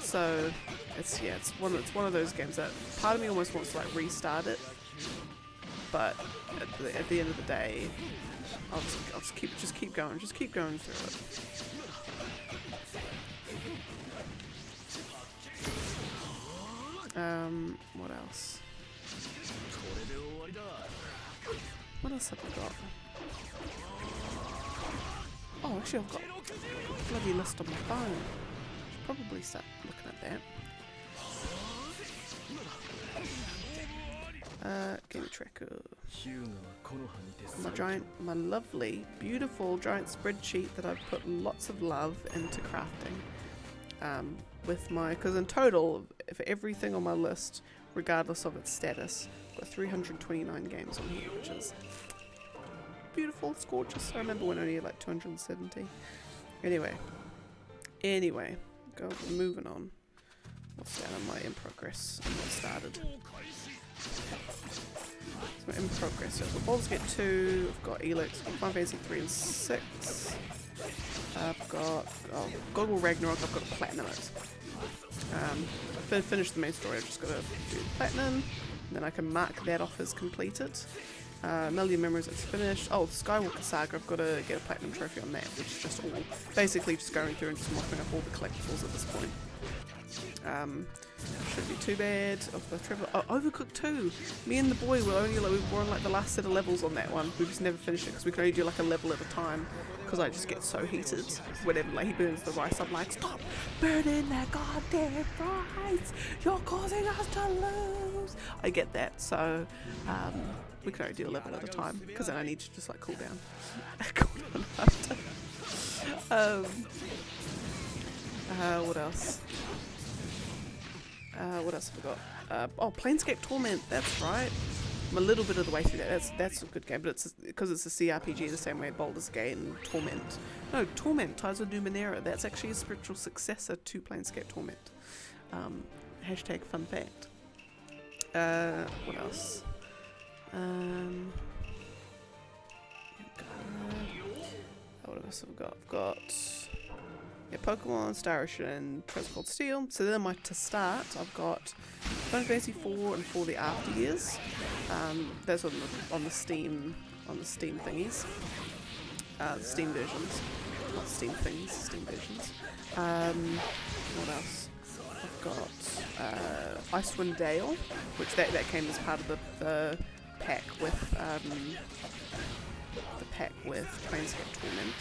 So it's one of those games that part of me almost wants to like restart it, but at the end of the day, I'll just keep going through it. What else? What else have I got? Oh, actually I've got a bloody list on my phone. Should probably start looking at that. Game tracker. My lovely, beautiful giant spreadsheet that I've put lots of love into crafting. Because in total, for everything on my list, regardless of its status, I've got 329 games on here, which is beautiful, it's gorgeous. I remember when I only had like 270. Anyway, moving on. What's that on my in progress? I'm not started. So in progress, so I've got Baldur's Gate 2, I've got Elex, I've got Final Fantasy 3 and 6. I've got God of War Ragnarok, I've got to platinum it. finish the main story. I've just got to do the platinum, and then I can mark that off as completed. Million Memories, it's finished. Oh, the Skywalker Saga, I've got to get a platinum trophy on that, which is just all basically just going through and just mopping up all the collectibles at this point. Shouldn't be too bad. Overcooked 2. Me and the boy were only we were on like the last set of levels on that one. We just never finished it because we can only do like a level at a time. Because I just get so heated whenever like he burns the rice. I'm like, stop burning that goddamn rice! You're causing us to lose. I get that, so we can only do a level at a time because then I need to just like cool down. Cool down after. What else? What else have I got? Oh, Planescape Torment, that's right. I'm a little bit of the way through that. That's a good game, but it's because it's a CRPG the same way Baldur's Gate and Torment. No, Torment, Ties of Numenera, that's actually a spiritual successor to Planescape Torment. Hashtag fun fact. What else? What else have I got? I've got Pokemon, Star Ocean, and Treasure Cold Steel. So then to start, I've got Final Fantasy 4 and 4 the After Years. That's on the Steam thingies. The Steam versions. Not Steam things, Steam versions. What else? I've got Icewind Dale, which that came as part of the pack with Planescape Torment.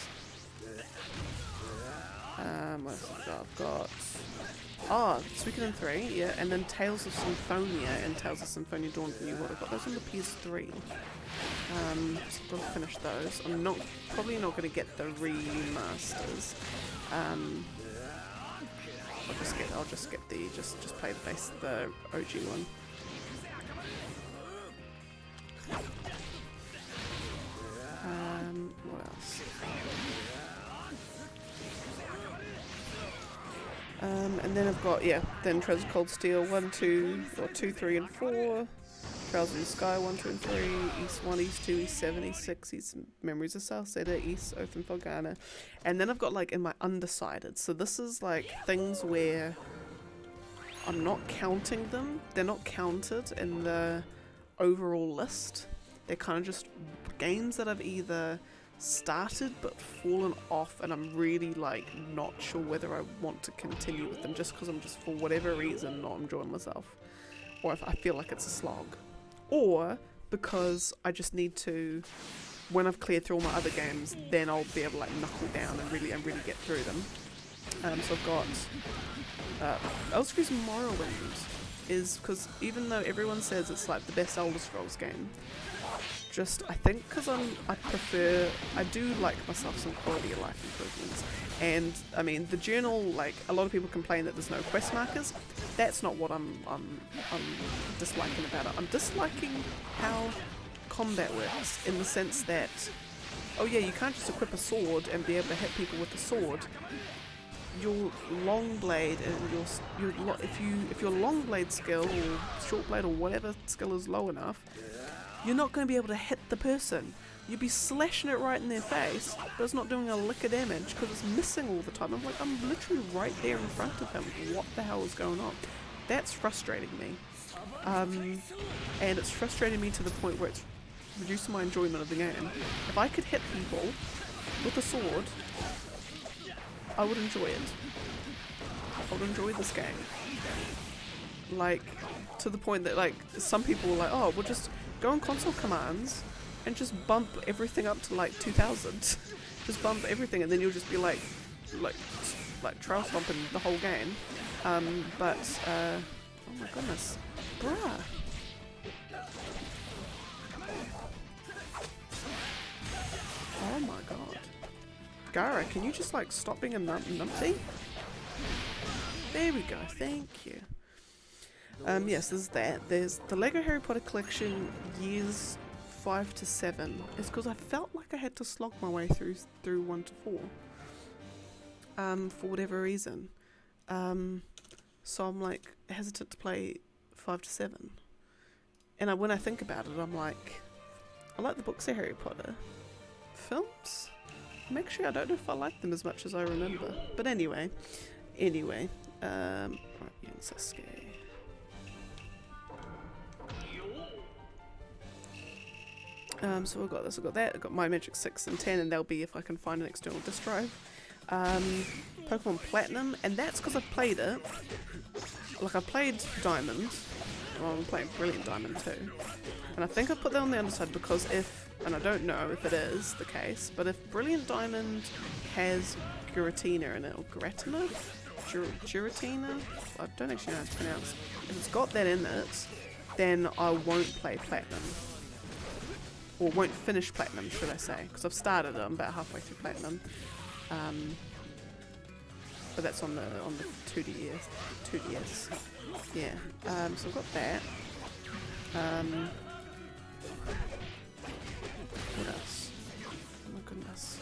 What else have I got? I've got Suikoden 3, yeah, and then Tales of Symphonia and Tales of Symphonia Dawn of New World. I've got those on the PS3. So I've got to finish those. I'm probably not going to get the remasters. I'll just get the just play the OG one. What else? And then I've got, then Treasure Cold Steel 1, 2, 3 and 4, Trails in the Sky 1, 2 and 3, East 1, East 2, East 7, East 6, East Memories of Salceda, East Oath and Felghana, and then I've got like in my undecided, so this is like things where I'm not counting them, they're not counted in the overall list, they're kind of just games that I've either started but fallen off and I'm really like not sure whether I want to continue with them just because I'm just for whatever reason not enjoying myself, or if I feel like it's a slog, or because I just need to, when I've cleared through all my other games, then I'll be able to like knuckle down and really get through them. So I've got Elder Scrolls Morrowind is because even though everyone says it's like the best Elder Scrolls game, I think because I do like myself some quality of life improvements, and I mean the journal, like a lot of people complain that there's no quest markers. That's not what I'm disliking about it. I'm disliking how combat works in the sense that, oh yeah, you can't just equip a sword and be able to hit people with a sword. Your long blade and if your long blade skill or short blade or whatever skill is low enough, you're not going to be able to hit the person. You'd be slashing it right in their face, but it's not doing a lick of damage because it's missing all the time. I'm like, I'm literally right there in front of him. What the hell is going on? That's frustrating me. And it's frustrating me to the point where it's reducing my enjoyment of the game. If I could hit people with a sword, I would enjoy it. I would enjoy this game. Like, to the point that like, some people were like, oh, we'll just go on console commands and just bump everything up to like 2000. Just bump everything and then you'll just be like trail stomping the whole game. Oh my goodness. Bruh. Oh my god. Gara, can you just like stop being a numpty? There we go, thank you. Yes, there's that. There's the Lego Harry Potter collection years 5 to 7. It's because I felt like I had to slog my way through 1 to 4. For whatever reason. So I'm like hesitant to play 5 to 7. And when I think about it, I'm like, I like the books of Harry Potter. Films? Actually, I don't know if I like them as much as I remember. But anyway. Right, young Sasuke. So we've got this, I've got that, I've got My Magic 6 and 10, and they'll be if I can find an external disk drive. Pokemon Platinum, and that's because I've played it. Like, I played Diamond, well, I'm playing Brilliant Diamond too. And I think I put that on the underside because if, and I don't know if it is the case, but if Brilliant Diamond has Giratina in it, or Giratina? Giratina? I don't actually know how to pronounce it. If it's got that in it, then I won't play Platinum. Or won't finish Platinum, should I say, because I've started it, I'm about halfway through Platinum. But that's on the 2DS. Yeah. So I've got that. What else? Oh my goodness.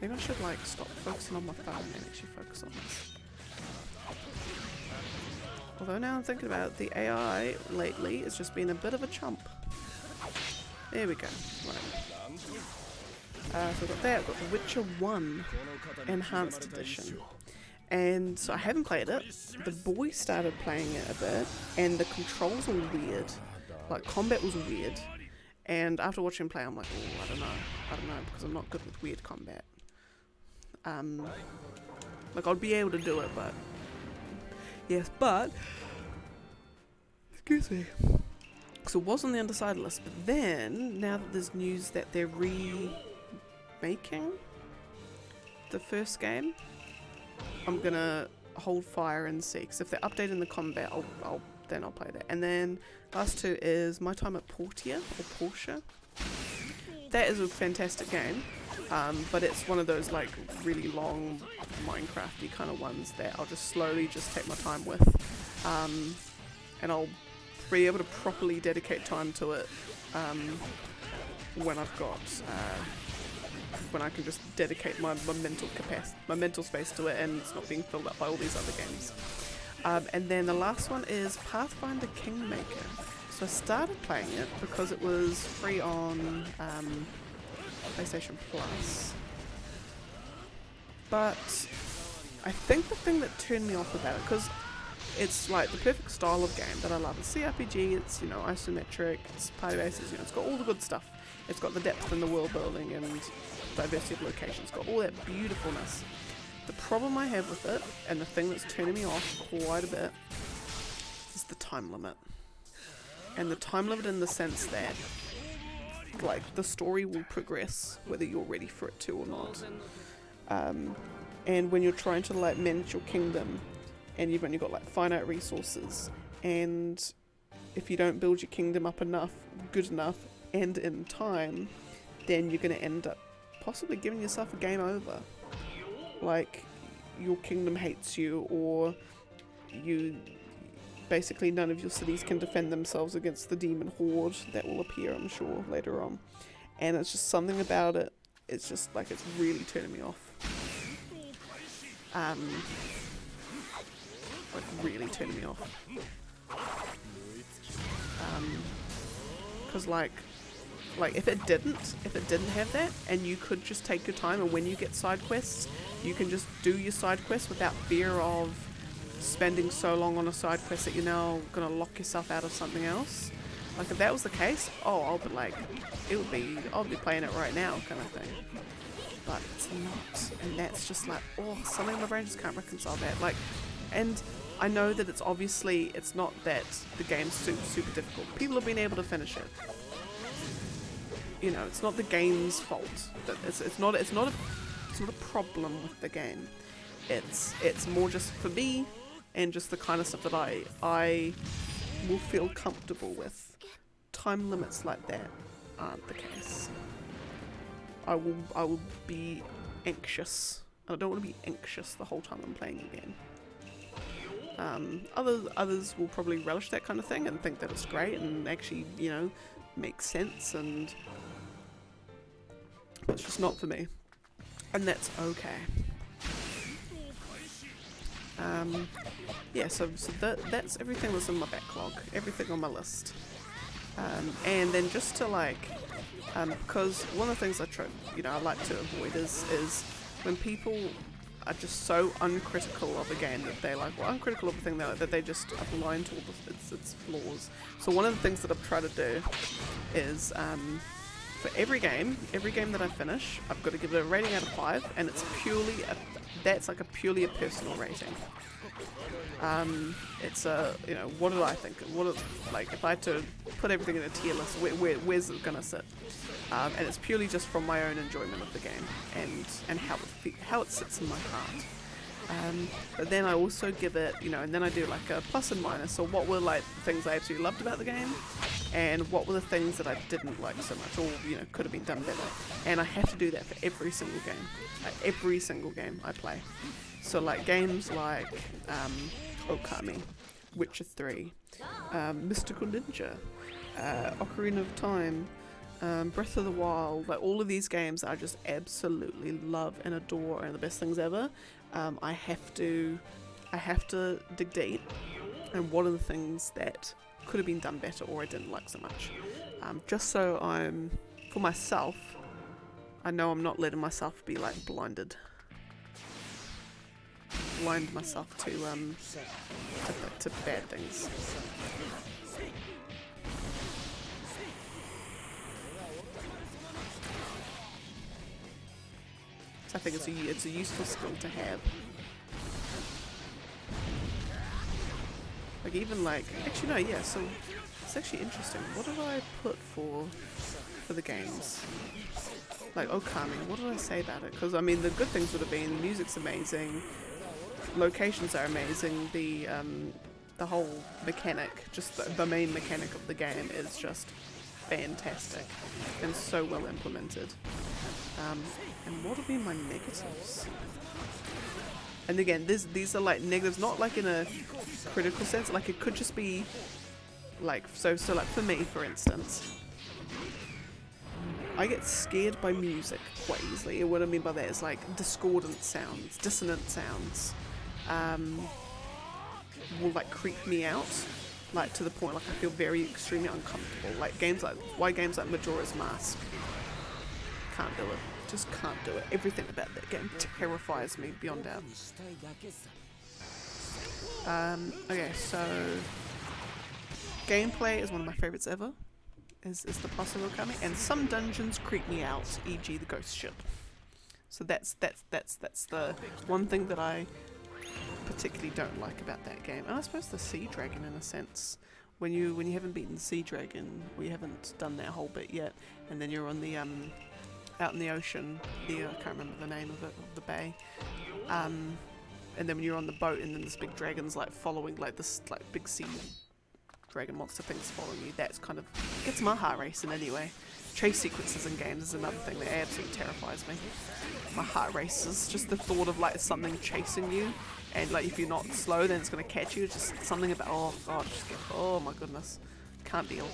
Maybe I should like stop focusing on my phone and actually focus on this. Although now I'm thinking about it, the AI lately has just been a bit of a chump. There we go. Right. So I've got that, I've got The Witcher 1 Enhanced Edition. And so I haven't played it. The boy started playing it a bit, and the controls were weird. Like, combat was weird. And after watching him play, I'm like, oh, I don't know, because I'm not good with weird combat. Like, I'd be able to do it, but... Yes, but... Excuse me. So it was on the undecided list, but then, now that there's news that they're remaking the first game, I'm gonna hold fire and see, because if they're updating the combat, then I'll play that. And then last two is My Time at Portia, or Portia. That is a fantastic game, but it's one of those like really long Minecrafty kind of ones that I'll just slowly just take my time with, and I'll be able to properly dedicate time to it when I've got when I can just dedicate my mental capacity, my mental space to it, and it's not being filled up by all these other games. And then the last one is Pathfinder Kingmaker. So I started playing it because it was free on PlayStation Plus. But I think the thing that turned me off about it, because it's like the perfect style of game that I love. It's CRPG, it's, you know, isometric, it's party bases, you know, it's got all the good stuff. It's got the depth in the world building and diversity of locations. It's got all that beautifulness. The problem I have with it, and the thing that's turning me off quite a bit, is the time limit. And the time limit in the sense that, like, the story will progress whether you're ready for it to or not. And when you're trying to, like, manage your kingdom, and you've only got, like, finite resources, and if you don't build your kingdom up enough, good enough, and in time, then you're going to end up possibly giving yourself a game over. Like, your kingdom hates you, or you basically none of your cities can defend themselves against the demon horde that will appear, I'm sure, later on. And it's just something about it, it's just like, it's really turning me off. Like, really turning me off. Because like if it didn't have that, and you could just take your time, and when you get side quests, you can just do your side quests without fear of spending so long on a side quest that you're now gonna lock yourself out of something else. Like, if that was the case, I'll be like, I'll be playing it right now kind of thing. But it's not, and that's just like, something in my brain just can't reconcile that. Like, and I know that it's obviously, it's not that the game's super difficult. People have been able to finish it. You know, it's not the game's fault. It's not a problem with the game. It's more just for me, and just the kind of stuff that I will feel comfortable with. Time limits like that aren't the case. I will be anxious. I don't want to be anxious the whole time I'm playing the game. Others will probably relish that kind of thing and think that it's great and actually, you know, makes sense, and it's just not for me, and that's okay. Yeah, so that's everything that's in my backlog, everything on my list. And then just to like, because one of the things I like to avoid is when people are just so uncritical of a game that they like, well, uncritical of a thing that they just are blind to all its flaws. So one of the things that I've tried to do is for every game that I finish, I've got to give it a rating out of 5, and it's purely that's like purely a personal rating. It's a, you know, what did I think? Like if I had to put everything in a tier list, where's it gonna sit? And it's purely just from my own enjoyment of the game and how it sits in my heart. But then I also give it, you know, and then I do like a plus and minus. So what were like the things I absolutely loved about the game, and what were the things that I didn't like so much, or you know, could have been done better. And I have to do that for every single game I play. So like games like Okami, Witcher 3, Mystical Ninja, Ocarina of Time, Breath of the Wild, like all of these games I just absolutely love and adore and the best things ever. I have to dig deep, and what are the things that could have been done better or I didn't like so much. Just so for myself, I know I'm not letting myself be like blind myself to bad things. So I think it's a useful skill to have. Like even like, actually no, yeah, so it's actually interesting. What did I put for the games? Like Okami, what did I say about it? Because I mean the good things would have been the music's amazing, locations are amazing, the whole mechanic, just the main mechanic of the game is just fantastic and so well implemented. And what would be my negatives? And again, these are like negatives, not like in a critical sense, like it could just be like, so like for me, for instance, I get scared by music quite easily. And what I mean by that is like discordant sounds, dissonant sounds, will like creep me out, like to the point like I feel very extremely uncomfortable. Like games like Majora's Mask, can't do it. Just can't do it. Everything about that game terrifies me beyond doubt. Okay, so gameplay is one of my favorites ever. Is the plus of Okami, and some dungeons creep me out, e.g. the ghost ship. So that's the one thing that I particularly don't like about that game. And I suppose the sea dragon, in a sense, when you haven't beaten the sea dragon, or you haven't done that whole bit yet, and then you're on the out in the ocean, I can't remember the name of it, of the bay, and then when you're on the boat and then this big dragon's like following, like this like big sea dragon monster thing's following you, that's kind of gets my heart racing anyway. Chase sequences in games is another thing that absolutely terrifies me. My heart races, just the thought of like something chasing you, and like if you're not slow then it's going to catch you, just something about, oh god, oh my goodness, can't deal.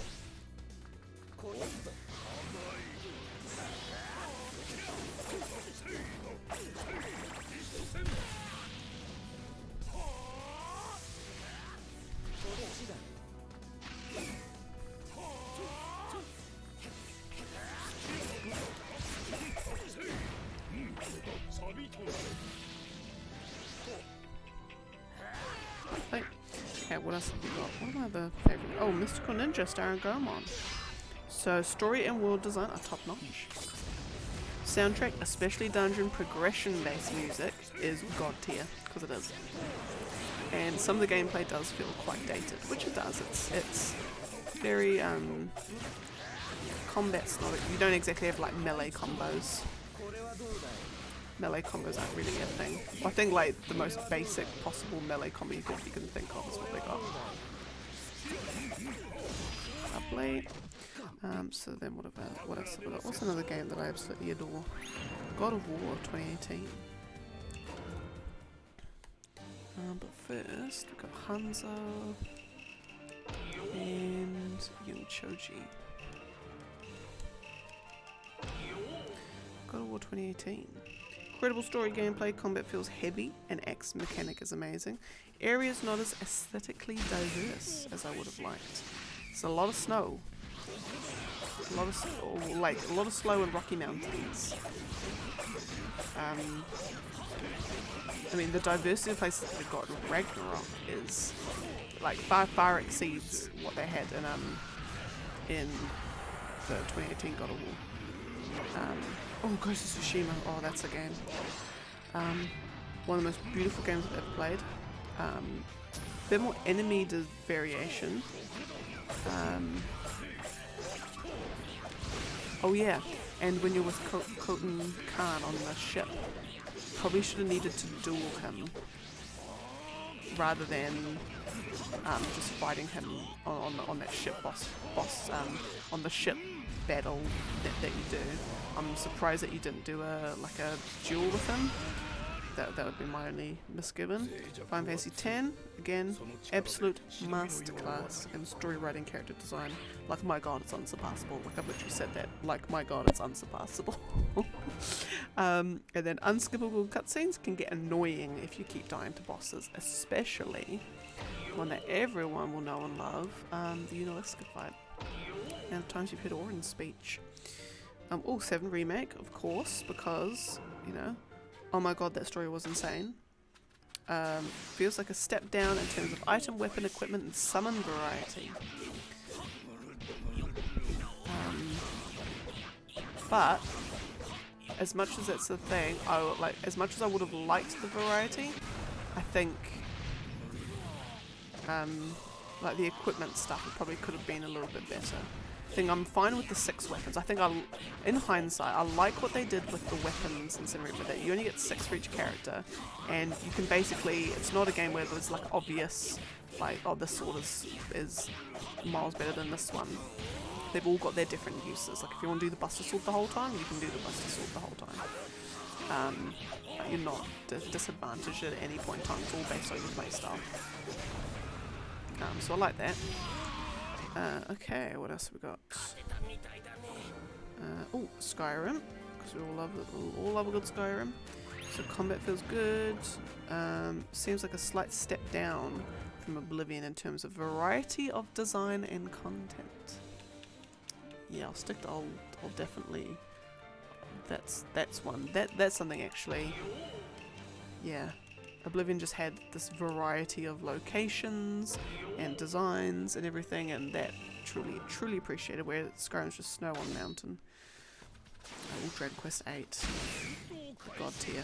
Okay, what else have we got? What are my other favourite? Oh, Mystical Ninja starring Goemon. So story and world design are top notch. Soundtrack, especially dungeon progression-based music, is god tier, because it is. And some of the gameplay does feel quite dated, which it does. It's very combat's not. You don't exactly have like melee combos. Melee combos aren't really a thing. I think like the most basic possible melee combo you can think of is what they got. Lovely. So then what else have we got? What's another game that I absolutely adore? God of War 2018. But first we've got Hanzo and Yunchoji. God of War 2018. Incredible story, gameplay, combat feels heavy, and axe mechanic is amazing. Area's not as aesthetically diverse as I would have liked. There's a lot of snow. A lot of slow and rocky mountains. I mean, the diversity of places that they've got in Ragnarok is like far exceeds what they had in the 2018 God of War. Oh, Ghost of Tsushima. Oh, that's a game. One of the most beautiful games I've ever played. A bit more enemy variation. Oh yeah, and when you're with Khotan Khan on the ship, probably should have needed to duel him rather than just fighting him on that ship boss on the ship battle that you do. I'm surprised that you didn't do a duel with him. That would be my only misgiven. Final Fantasy X, again, absolute masterclass in story writing, character design. Like, my god, it's unsurpassable. Like, I've literally said that. Like, my god, it's unsurpassable. And then unskippable cutscenes can get annoying if you keep dying to bosses, especially one that everyone will know and love, the Unaliska fight. And times you've heard Orin's speech. 7 remake, of course, because, you know, oh my god, that story was insane. Feels like a step down in terms of item, weapon, equipment, and summon variety. But as much as that's the thing, as much as I would have liked the variety, I think like the equipment stuff probably could have been a little bit better. I think I'm fine with the 6 weapons. I think in hindsight, I like what they did with the weapons in Cinereaper, that you only get 6 for each character, and you can basically, it's not a game where there's like obvious, like, oh, this sword is miles better than this one. They've all got their different uses. Like, if you want to do the Buster Sword the whole time, you can do the Buster Sword the whole time. But you're not disadvantaged at any point in time. It's all based on your playstyle. So I like that. Okay, what else have we got? Oh, Skyrim, because we all love a good Skyrim. So combat feels good. Seems like a slight step down from Oblivion in terms of variety of design and content. Yeah, I'll stick to. I'll definitely. That's one. That's something actually. Yeah. Oblivion just had this variety of locations and designs and everything, and that truly appreciated, where Skyrim's just snow on mountain. Oh, Dragon Quest 8. God tier.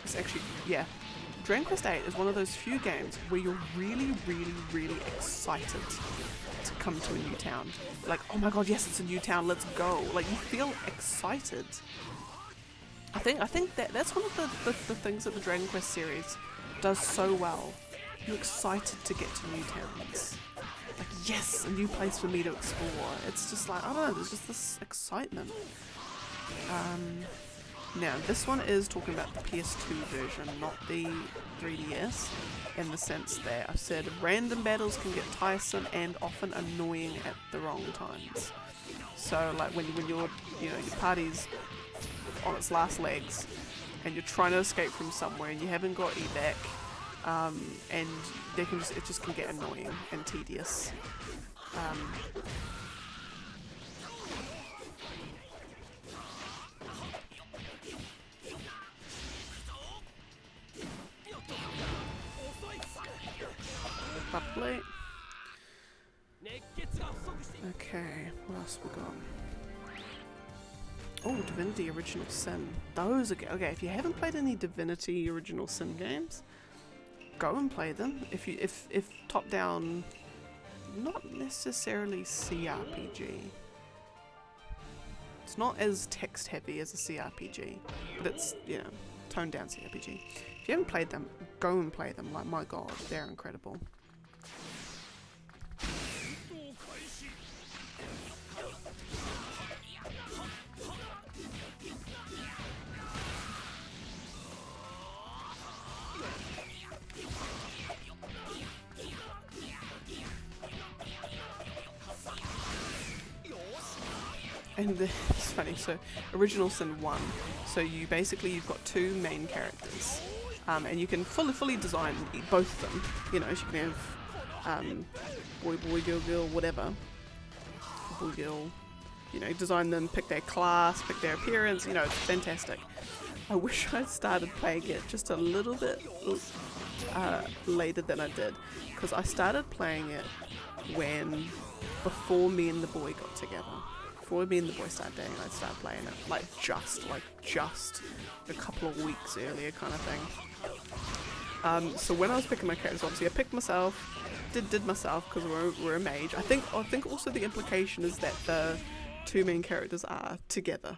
It's actually, yeah. Dragon Quest 8 is one of those few games where you're really excited to come to a new town. Like, oh my god, yes, it's a new town, let's go. Like, you feel excited. I think that's one of the things that the Dragon Quest series does so well. You're excited to get to new towns. Like, yes, a new place for me to explore. It's just like, I don't know, there's just this excitement. Now, this one is talking about the PS2 version, not the 3DS, in the sense that I've said random battles can get tiresome and often annoying at the wrong times. So, like, when your party's on its last legs and you're trying to escape from somewhere and you haven't got evac, and it just can get annoying and tedious. Lovely. Okay, what else we got? Oh, Divinity Original Sin. Those are okay. If you haven't played any Divinity Original Sin games, go and play them. If top down, not necessarily CRPG. It's not as text heavy as a CRPG, but it's, you know, toned down CRPG. If you haven't played them, go and play them. Like, my god, they're incredible. And it's funny, so Original Sin 1, so you've got 2 main characters, and you can fully design both of them, you know, so you can have boy, girl, whatever, boy, girl, you know, design them, pick their class, pick their appearance, you know, it's fantastic. I wish I'd started playing it just a little bit later than I did, because I started playing it before me and the boy got together. Before me and the boy started dating, I started playing it, like just a couple of weeks earlier kind of thing. So when I was picking my characters, obviously I picked myself, did myself because we're a mage. I think also the implication is that the two main characters are together.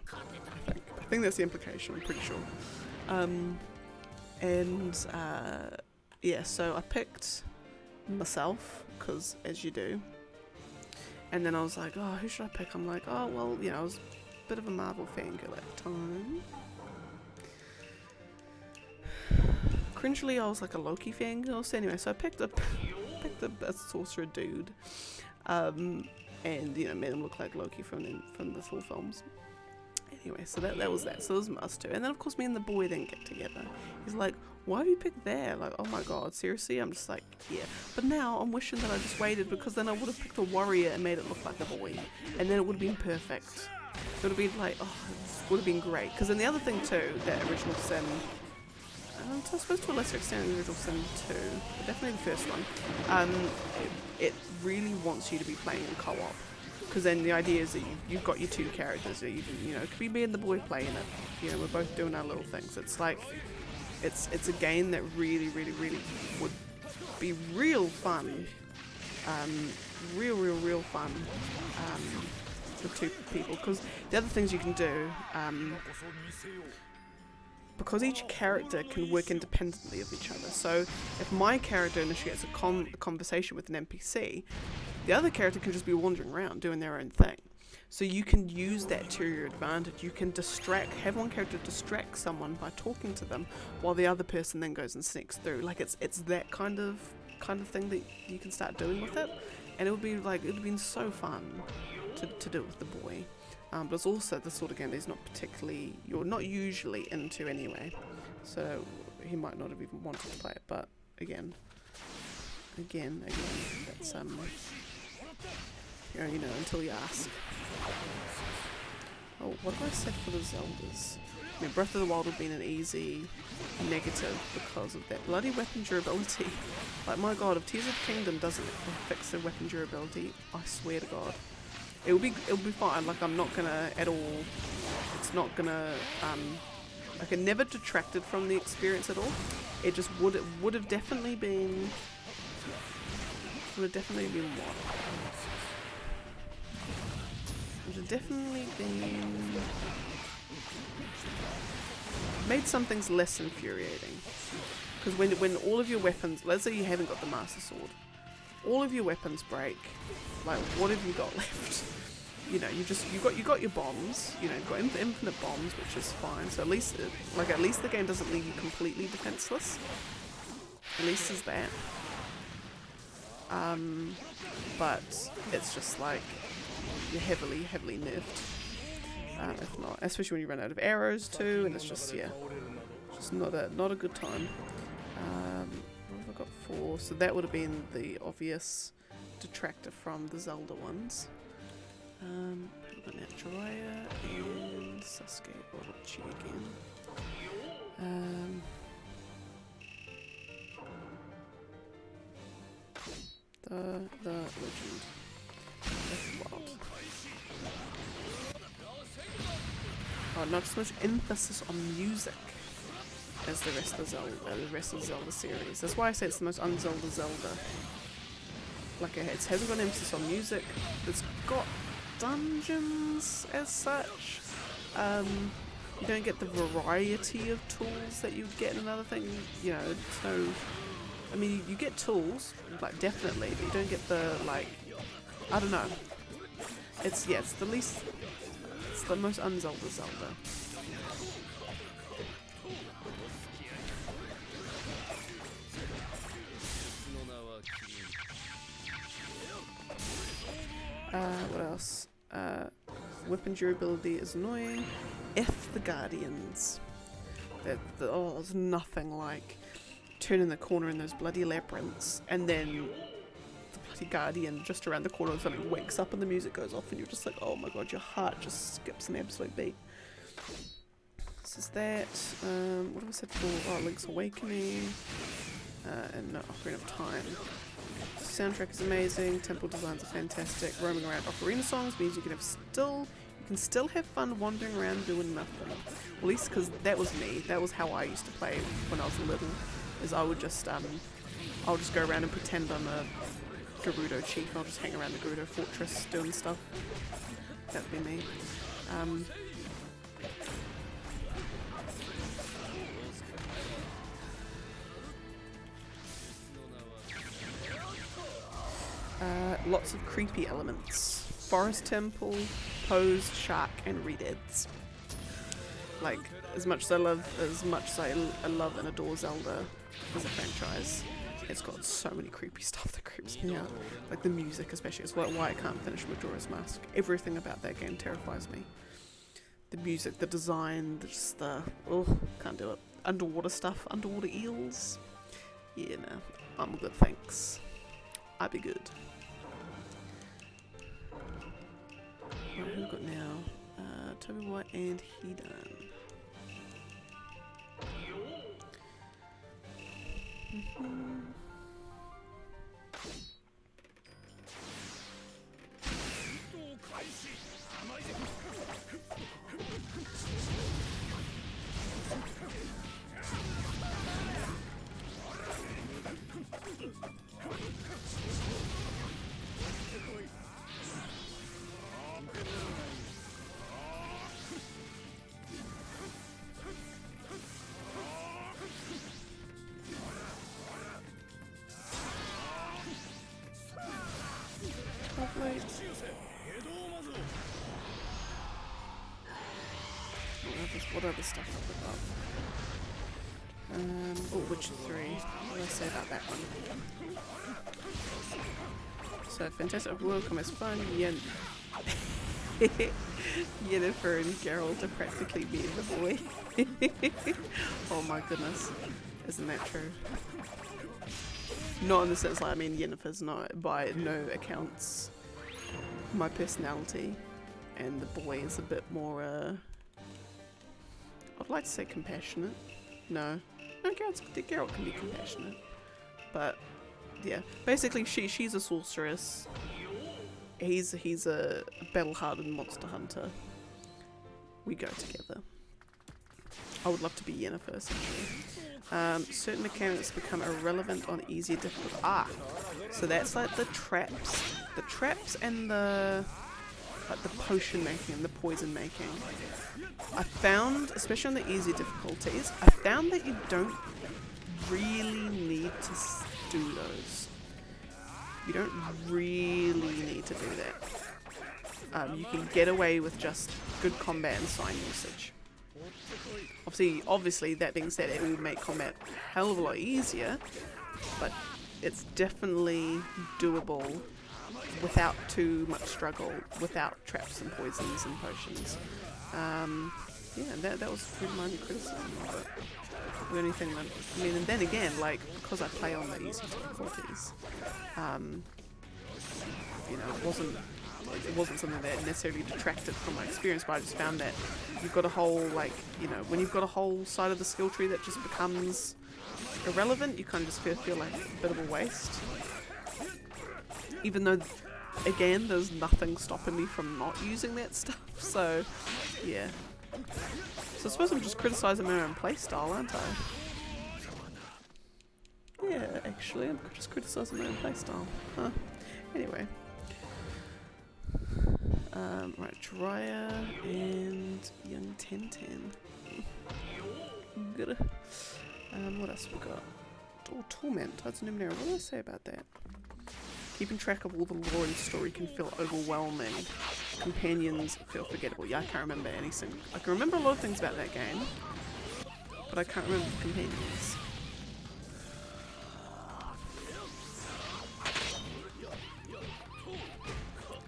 I think that's the implication, I'm pretty sure. Yeah, so I picked myself, because as you do. And then I was like, oh, who should I pick? I'm like, oh, well, you know, I was a bit of a Marvel fangirl at the time. Cringely, I was like a Loki fangirl. So anyway, so I picked a sorcerer dude. And, you know, made him look like Loki from the full films. Anyway, so that was that. So it was us two. And then, of course, me and the boy then get together. He's like, why have you picked that? Like, oh my god, seriously? I'm just like, yeah. But now I'm wishing that I just waited, because then I would have picked a warrior and made it look like a boy. And then it would have been perfect. It would have been like, oh, it would have been great. Because then the other thing too, that Original Sin, I suppose to a lesser extent in Original Sin 2, but definitely the first one, it really wants you to be playing in co-op. Because then the idea is that you've got your two characters, you know, it could be me and the boy playing it, you know, we're both doing our little things. It's like, it's a game that really would be real fun, real fun for two people. Because the other things you can do, because each character can work independently of each other. So if my character initiates a conversation with an NPC, the other character can just be wandering around doing their own thing. So you can use that to your advantage. You can have one character distract someone by talking to them, while the other person then goes and sneaks through. Like it's that kind of thing that you can start doing with it, and it would have been so fun to do with the boy. But it's also the sort of game that you're not usually into anyway. So he might not have even wanted to play it. But again, that's you know, until you ask. Oh, what have I said for the Zeldas? I mean, Breath of the Wild would have been an easy negative because of that bloody weapon durability. Like, my god, if Tears of the Kingdom doesn't fix the weapon durability, I swear to god. It'll be fine. Like, I'm not gonna at all. It's not gonna. Like, it never detracted from the experience at all. It just would have definitely been. Would have definitely been what? Would have definitely been. Made some things less infuriating. Because when all of your weapons, let's say you haven't got the Master Sword, all of your weapons break. Like, what have you got left? You know, you got your bombs. You know, you've got infinite bombs, which is fine. So at least the game doesn't leave you completely defenseless. At least there's that. But it's just like you're heavily nerfed. If not, especially when you run out of arrows too, and it's just just not a good time. What have I got for? So that would have been the obvious detractor from the Zelda ones. We've got Jiraiya and Sasuke Orochi again. The legend. That's wild. Oh, not as much emphasis on music as the rest of the Zelda series. That's why I say it's the most un-Zelda Zelda. Like, it hasn't got emphasis on music. It's got dungeons as such. You don't get the variety of tools that you'd get in another thing. You know, it's no. I mean, you get tools, like, definitely, but you don't get the, like, I don't know. It's the least. It's the most un-Zelda Zelda. What else? Weapon durability is annoying. F the Guardians. There's nothing like turning the corner in those bloody labyrinths, and then the Party Guardian just around the corner and something wakes up and the music goes off and you're just like, oh my god, your heart just skips an absolute beat. This is that. What have I said for? Oh, Link's Awakening. And no, Ocarina of Time. The soundtrack is amazing. Temple designs are fantastic. Roaming around ocarina songs means you can still have fun wandering around doing nothing. At least because that was me. That was how I used to play when I was little. Is I would just I'll just go around and pretend I'm a Gerudo chief. I'll just hang around the Gerudo fortress doing stuff. That'd be me. Lots of creepy elements. Forest temple, posed shark, and redheads. Like, as much as I love and adore Zelda as a franchise, it's got so many creepy stuff that creeps me out. Like the music especially, it's why I can't finish Majora's Mask. Everything about that game terrifies me. The music, the design, can't do it. Underwater stuff, underwater eels. Yeah, no, I'm good, thanks. I'd be good. Right, who we got now? Toby White and Hidan. What other stuff have we got? Oh, Witcher 3. What do I say about that one? So, Fantastic World Commerce Fun, Yennefer and Geralt are practically me and the boy. Oh my goodness. Isn't that true? Not in the sense, like, I mean, Yennefer's not, by no accounts, my personality, and the boy is a bit more, I'd like to say compassionate. No, Geralt can be compassionate, but yeah, basically she's a sorceress. He's a battle-hardened monster hunter. We go together. I would love to be Yennefer, essentially. Certain mechanics become irrelevant on easier difficulty. So that's like the traps and the potion making and the poison making. I found, especially on the easier difficulties, I found that you don't really need to do those. You don't really need to do that. You can get away with just good combat and sign usage. Obviously, that being said, it will make combat a hell of a lot easier, but it's definitely doable without too much struggle, without traps and poisons and potions. Yeah, that was pretty minor criticism of it. The only thing that, I mean, and then again, like, because I play on the easy difficulties, you know, it wasn't something that necessarily detracted from my experience, but I just found that you've got a whole, like, you know, when you've got a whole side of the skill tree that just becomes irrelevant, you kind of just feel like a bit of a waste. Even though, again, there's nothing stopping me from not using that stuff, so, yeah. So I suppose I'm just criticising my own playstyle, aren't I? Yeah, actually, I'm just criticising my own playstyle. Huh. Anyway. Right, Drya and Young Tenten. Good. What else we got? Oh, Torment, Tides of Numenera. What did I say about that? Keeping track of all the lore and story can feel overwhelming. Companions feel forgettable. Yeah, I can't remember anything. I can remember a lot of things about that game, but I can't remember the companions.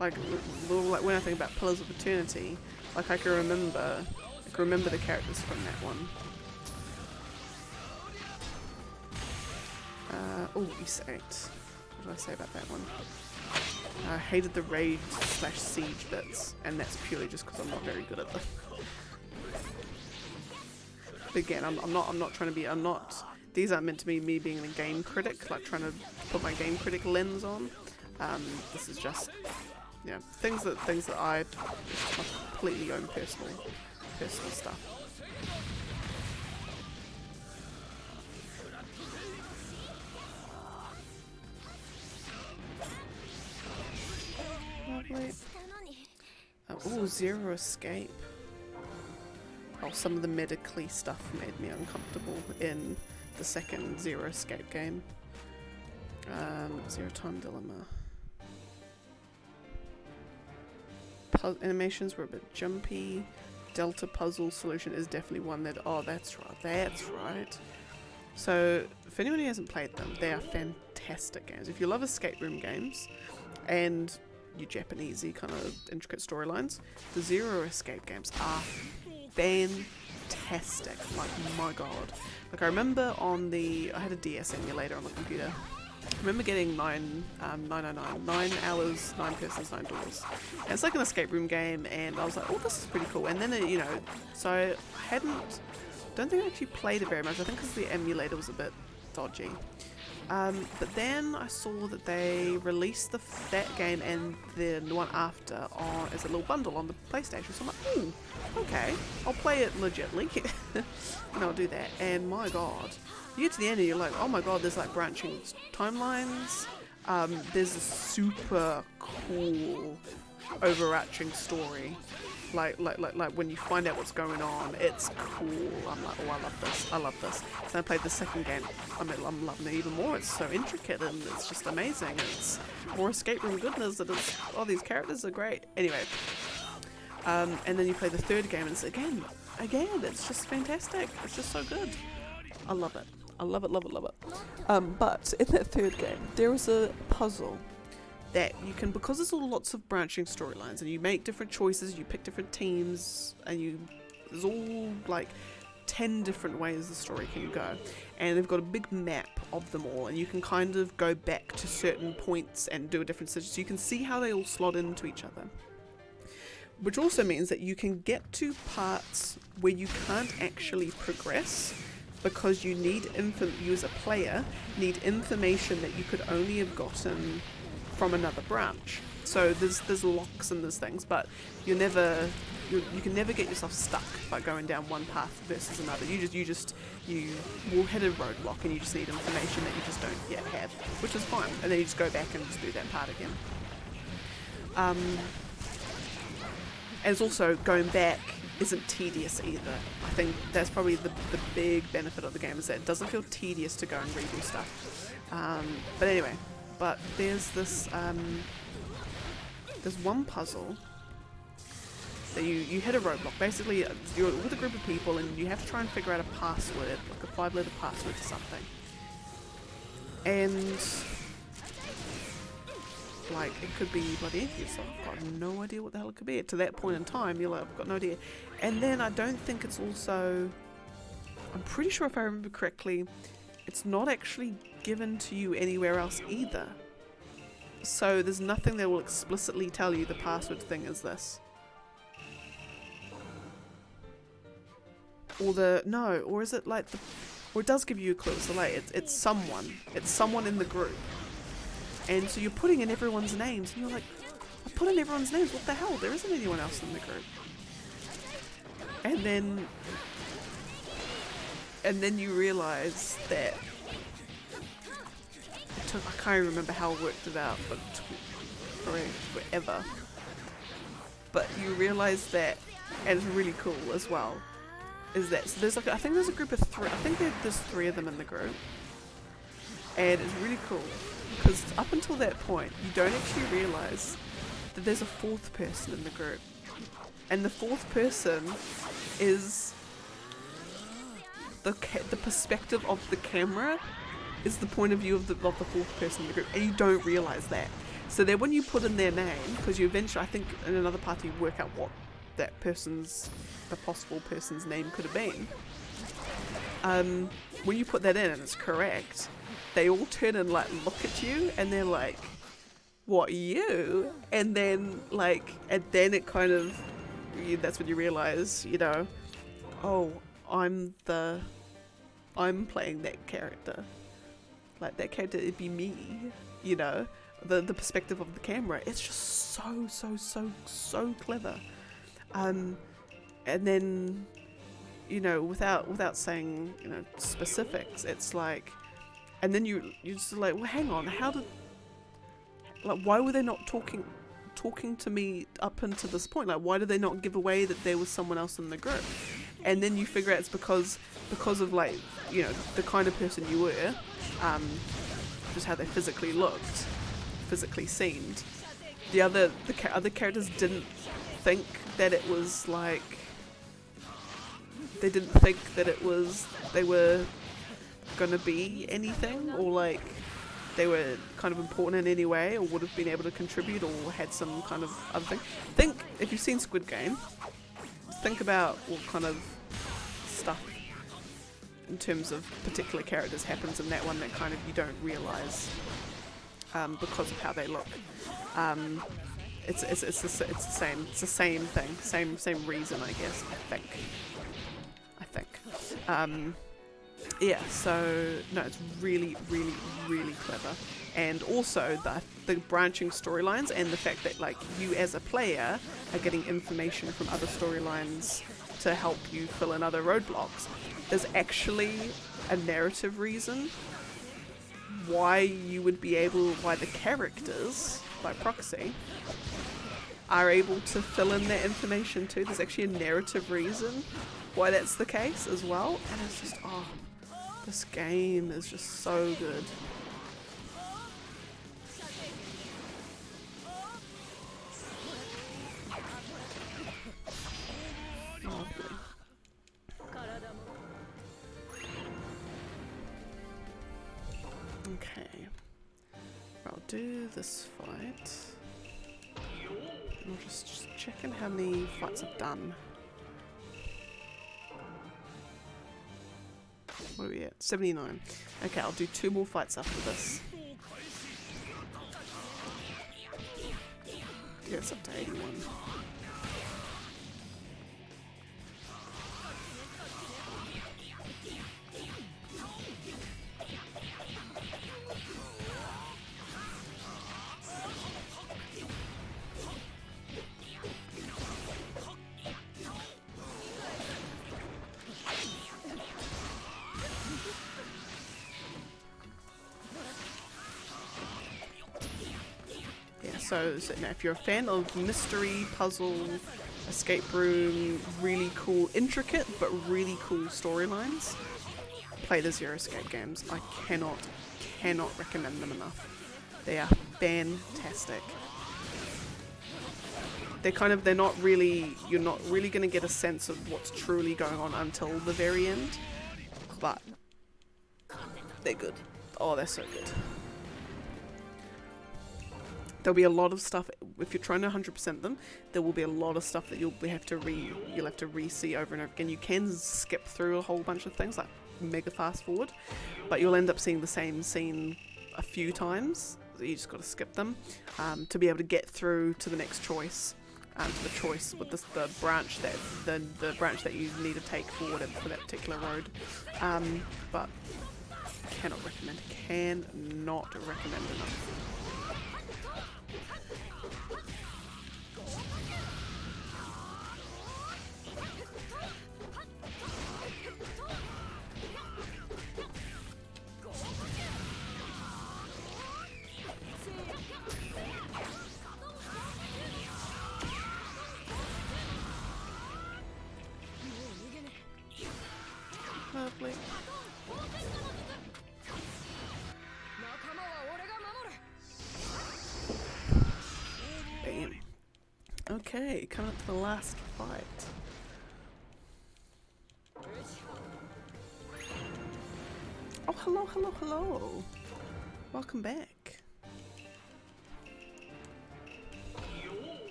Like when I think about Pillars of Eternity, like I can remember the characters from that one. Oh, Ys 8. what did I say about that one? I hated the raid / siege bits, and that's purely just because I'm not very good at them. But again, I'm not trying to be, these aren't meant to be me being a game critic, like trying to put my game critic lens on. This is just, you know, things that I, it's my completely own personal stuff. Lovely. Oh, Zero Escape. Oh, some of the medically stuff made me uncomfortable in the second Zero Escape game. Zero Time Dilemma. Animations were a bit jumpy. Delta Puzzle Solution is definitely one that, oh, that's right. So, if anyone who hasn't played them, they are fantastic games. If you love escape room games, and you Japanesey kind of intricate storylines, the Zero Escape games are fantastic. Like, my god. Like, I remember I had a DS emulator on the computer. I remember getting 9 hours, 9 persons, 9 doors. And it's like an escape room game, and I was like, oh, this is pretty cool. And then, you know, so I don't think I actually played it very much. I think because the emulator was a bit dodgy. But then I saw that they released that game and the one after as a little bundle on the PlayStation. So I'm like, ooh, okay, I'll play it legitly. And I'll do that. And my god, you get to the end and you're like, oh my god, there's like branching timelines. There's a super cool overarching story. Like when you find out what's going on, it's cool. I'm like, oh, I love this. So I played the second game. I'm loving it even more. It's so intricate and it's just amazing. It's more escape room goodness. Oh, these characters are great. Anyway, and then you play the third game and it's again, it's just fantastic. It's just so good. I love it. But in that third game, there was a puzzle that you can, because there's lots of branching storylines and you make different choices, you pick different teams, and there's all like 10 different ways the story can go, and they've got a big map of them all, and you can kind of go back to certain points and do a different decision, so you can see how they all slot into each other, which also means that you can get to parts where you can't actually progress because you as a player need information that you could only have gotten from another branch. So there's locks and there's things, but you can never get yourself stuck by going down one path versus another. You will hit a roadblock and you just need information that you just don't yet have, which is fine. And then you just go back and just do that part again. And it's also, going back isn't tedious either. I think that's probably the big benefit of the game, is that it doesn't feel tedious to go and redo stuff. But anyway. But there's this, there's one puzzle that you hit a roadblock. Basically, you're with a group of people and you have to try and figure out a password, like a 5-letter password to something. And, like, it could be bloody anything. So I've got no idea what the hell it could be. To that point in time, you're like, I've got no idea. And then I don't think it's also, I'm pretty sure if I remember correctly, it's not actually given to you anywhere else either. So there's nothing that will explicitly tell you the password thing is this. Or is it like or it does give you a clue. So like it's someone in the group. And so you're putting in everyone's names and you're like, I put in everyone's names, what the hell? There isn't anyone else in the group. And then you realise that I can't remember how I worked it out, but it took forever. But you realise that, and it's really cool as well, is that, so there's like, I think there's a group of 3, I think there's 3 of them in the group, and it's really cool, because up until that point, you don't actually realise that there's a 4th person in the group, and the 4th person is the perspective of the camera is the point of view of the 4th person in the group, and you don't realise that. So then when you put in their name, because you eventually, I think in another part, you work out what the possible person's name could have been. when you put that in and it's correct, they all turn and like look at you and they're like, what, you? And then it kind of, that's when you realize, you know, oh, I'm playing that character. Like, that character, it'd be me, you know, the perspective of the camera. It's just so clever. And then, you know, without saying, you know, specifics, it's like, and then you're just like, well, hang on, why were they not talking to me up until this point? Like, why did they not give away that there was someone else in the group? And then you figure out it's because of, like, you know, the kind of person you were, just how they physically looked, physically seemed. The other characters didn't think that it was like, they didn't think that it was, they were gonna be anything, or like they were kind of important in any way, or would have been able to contribute, or had some kind of other thing. Think, if you've seen Squid Game, think about what kind of stuff in terms of particular characters happens in that one that kind of you don't realise because of how they look. It's the same thing, same reason, I guess. I think. Yeah, so no, it's really clever, and also the branching storylines and the fact that, like, you as a player are getting information from other storylines to help you fill in other roadblocks. There's actually a narrative reason why the characters, by proxy, are able to fill in that information too. There's actually a narrative reason why that's the case as well, and it's just, oh, this game is just so good. Lovely. Okay, I'll do this fight. And I'll just check in how many fights I've done. What are we at? 79. Okay, I'll do 2 more fights after this. Yeah, it's up to 81. So now, if you're a fan of mystery, puzzle, escape room, really cool, intricate but really cool storylines, play the Zero Escape games. I cannot recommend them enough. They are fantastic. They're not really, you're not really going to get a sense of what's truly going on until the very end, but they're good. Oh, they're so good. There'll be a lot of stuff, if you're trying to 100% them, there will be a lot of stuff that you'll have to re-see over and over again. You can skip through a whole bunch of things, like mega fast forward, but you'll end up seeing the same scene a few times. You just got to skip them to be able to get through to the next choice, to the choice with the branch that you need to take forward for that particular road. But cannot recommend enough. Lovely. Bam. Okay, coming up to the last fight. Oh, hello. Welcome back.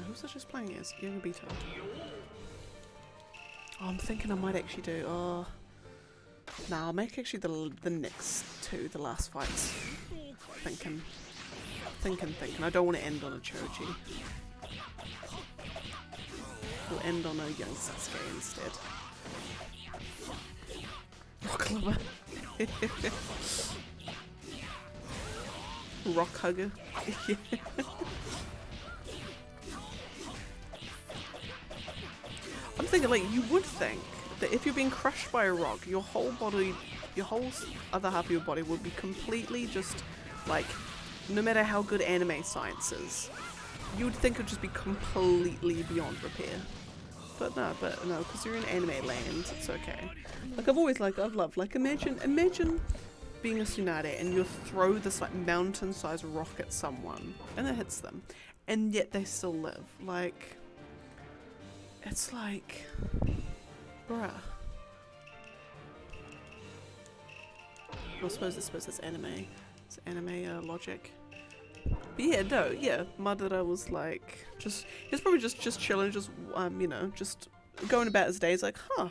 Who's I just playing as? Young Bito. Oh, I'm thinking I might actually do. Oh, Nah, I'll make actually the next two, the last fights. Thinking. I don't want to end on a Choji. We'll end on a young Sasuke instead. Rock Climber. Rock Hugger. Yeah. I'm thinking, like, you would think that if you're being crushed by a rock, your whole body, your whole other half of your body would be completely just, like, no matter how good anime science is, you would think it would just be completely beyond repair. But no, because you're in anime land, it's okay. Like, I've loved, like, imagine being a Tsunade and you throw this, like, mountain-sized rock at someone, and it hits them, and yet they still live. Like, it's like, bruh. I suppose it's anime. It's anime logic. But yeah, no, yeah, Madara was like, he's probably just chilling, just, you know, just going about his days like, huh,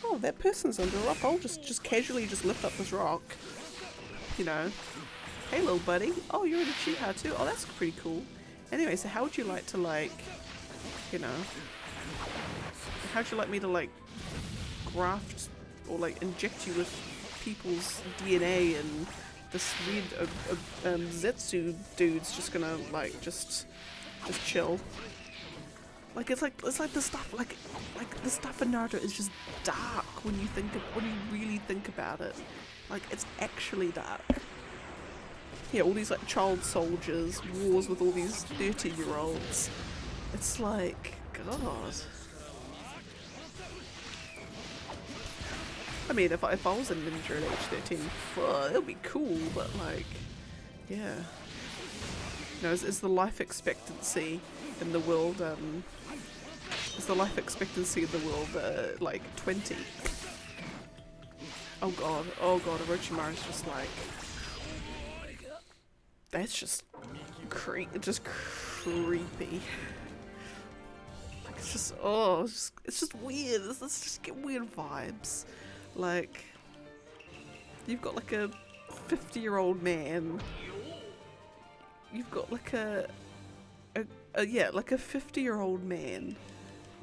oh, that person's under a rock, I'll just casually just lift up this rock, you know, hey little buddy, oh, you're in a Uchiha too, oh, that's pretty cool. Anyway, so how would you like to, like, you know, how'd you like me to, like, graft or, like, inject you with people's DNA and this weird Zetsu dude's just gonna, like, just chill. Like, it's like the stuff, like the stuff in Naruto is just dark when you really think about it. Like, it's actually dark. Yeah, all these, like, child soldiers, wars with all these 30-year-olds. It's like, God. I mean, if I was a ninja at age 13, it would be cool, but, like, yeah. You know, is the life expectancy in the world, like, 20? Oh god, Orochimaru's just like, that's just creepy. Like, it's just weird. Let's just get weird vibes. Like, you've got like a 50-year-old man. You've got like a 50-year-old man.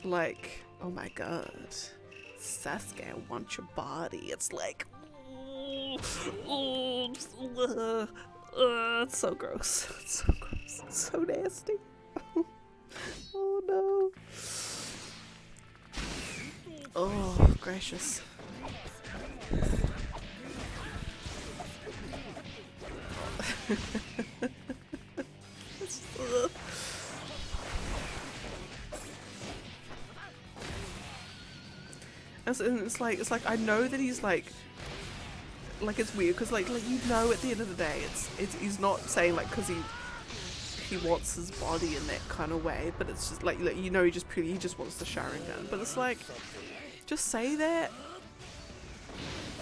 Like, oh my god, Sasuke, I want your body. It's like, it's so gross. It's so gross. It's so nasty. Oh no. Oh, gracious. And it's like I know that he's like it's weird because like you know at the end of the day it's he's not saying like because he wants his body in that kind of way, but it's just like you know he just wants the Sharingan, but it's like, just say that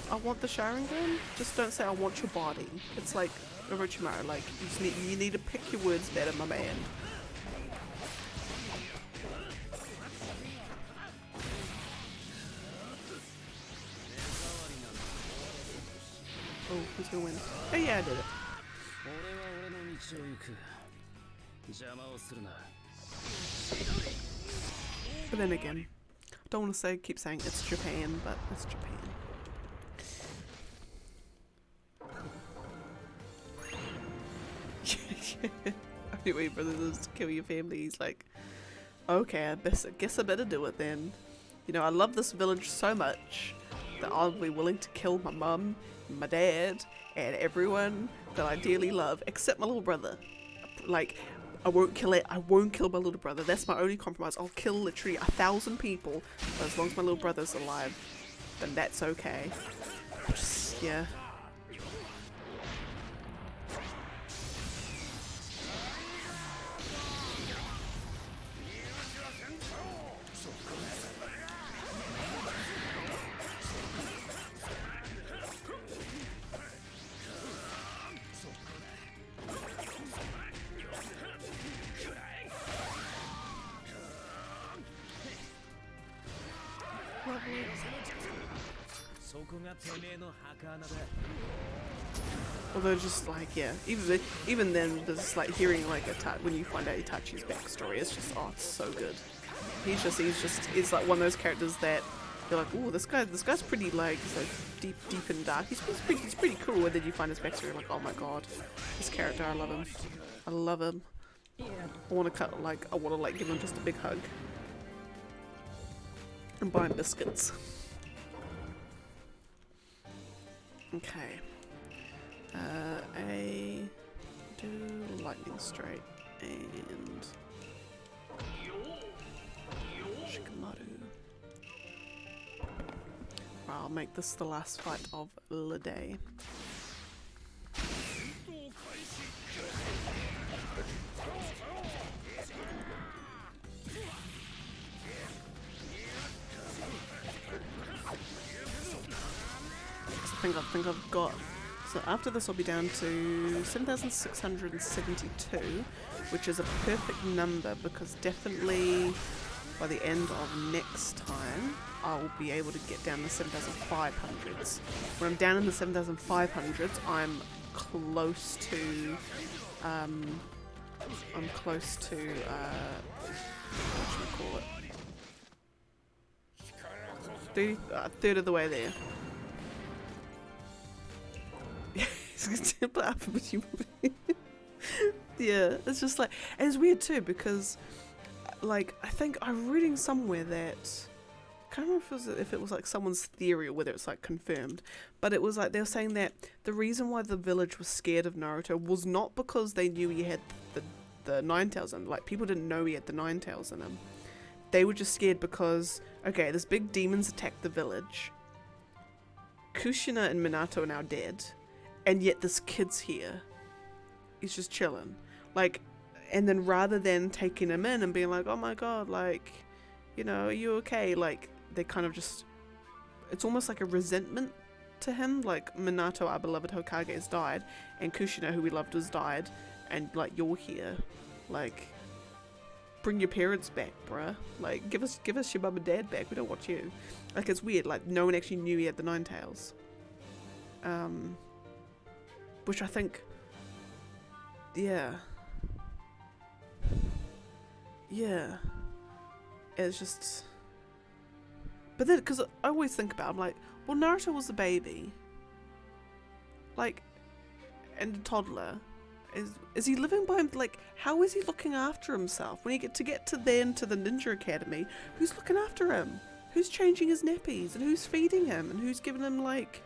I want the Sharingan, just don't say I want your body. It's like Orochimaru, like you need to pick your words better, my man. Oh, who's gonna win? Oh yeah, I did it. But then again, I don't want to keep saying it's Japan, but it's Japan. Anyway, brothers, to kill your family. He's like, okay, I guess I better do it then. You know, I love this village so much that I'll be willing to kill my mum, my dad, and everyone that I dearly love, except my little brother. Like, I won't kill my little brother. That's my only compromise. I'll kill literally 1,000 people, but as long as my little brother's alive, then that's okay. Just, yeah. Although just like, yeah, even then, there's like hearing like when you find out Itachi's backstory, it's just, oh, it's so good. He's like one of those characters that you're like, oh, this guy's pretty like, he's like deep and dark. He's pretty cool. And then you find his backstory, like, oh my god, this character, I love him. I love him. I want to give him just a big hug and buy him biscuits. Okay. Do lightning strike and Shikamaru. I'll make this the last fight of the day. I think I've got. So after this, I'll be down to 7,672, which is a perfect number because definitely by the end of next time, I'll be able to get down to 7,500s. When I'm down in the 7,500s, I'm close to. What should we call it? Third of the way there. Yeah, it's just like, and it's weird too because, like, I think I'm reading somewhere that I can't remember if it was like someone's theory or whether it's like confirmed, but it was like they were saying that the reason why the village was scared of Naruto was not because they knew he had the nine tails in him. Like, people didn't know he had the nine tails in him. They were just scared because, okay, this big demons attacked the village. Kushina and Minato are now dead. And yet this kid's here. He's just chilling. Like, and then rather than taking him in and being like, oh my god, like, you know, are you okay? Like, they kind of just, it's almost like a resentment to him. Like, Minato, our beloved Hokage, has died. And Kushina, who we loved, has died. And, like, you're here. Like, bring your parents back, bruh. Like, give us your mum and dad back. We don't want you. Like, it's weird. Like, no one actually knew he had the nine tails. Which I think, yeah, it's just, but then, because I always think about it, I'm like, well, Naruto was a baby, like, and a toddler, is he living by him, like, how is he looking after himself? When you get to the Ninja Academy, who's looking after him? Who's changing his nappies, and who's feeding him, and who's giving him, like,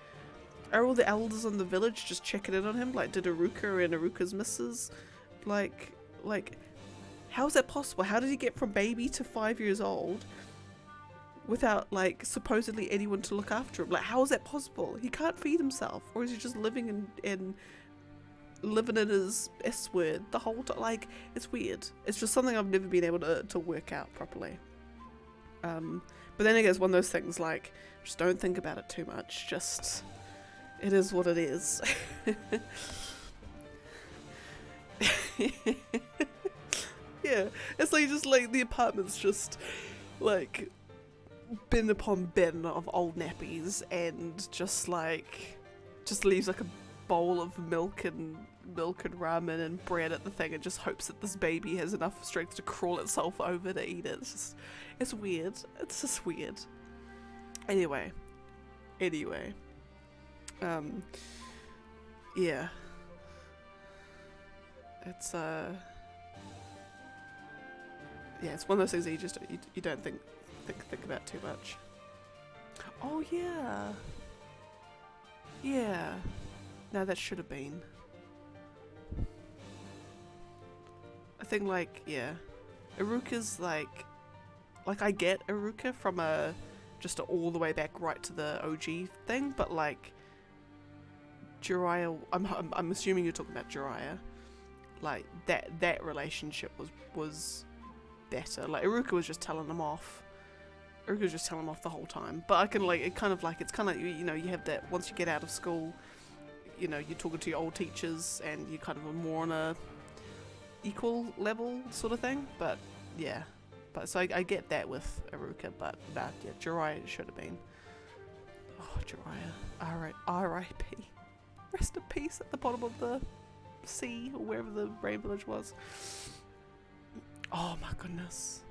are all the elders in the village just checking in on him? Like, did Iruka and Iruka's missus? Like, how is that possible? How did he get from baby to 5 years old without, like, supposedly anyone to look after him? Like, how is that possible? He can't feed himself. Or is he just living in his S word the whole time? Like, it's weird. It's just something I've never been able to work out properly. But then again, it's one of those things, like, just don't think about it too much. Just... it is what it is. Yeah, it's like just like the apartment's just like bin upon bin of old nappies and just leaves like a bowl of milk and ramen and bread at the thing and just hopes that this baby has enough strength to crawl itself over to eat it. It's weird. It's just weird. Anyway. Yeah. It's yeah, it's one of those things that you don't think about too much. Oh yeah. Yeah. No, that should have been. I think like, yeah. Iruka's like I get Iruka from just all the way back right to the OG thing, but like Jiraiya, I'm assuming you're talking about Jiraiya. Like that relationship was better. Like Iruka was just telling him off. Iruka was just telling him off the whole time. But I can like it's kind of like you know, you have that once you get out of school, you know, you're talking to your old teachers and you kind of are more on a equal level sort of thing. But yeah. But so I get that with Iruka, but nah, yeah, Jiraiya should have been. Oh, Jiraiya. R.I.P. Rest in peace at the bottom of the sea, or wherever the rain village was. Oh my goodness.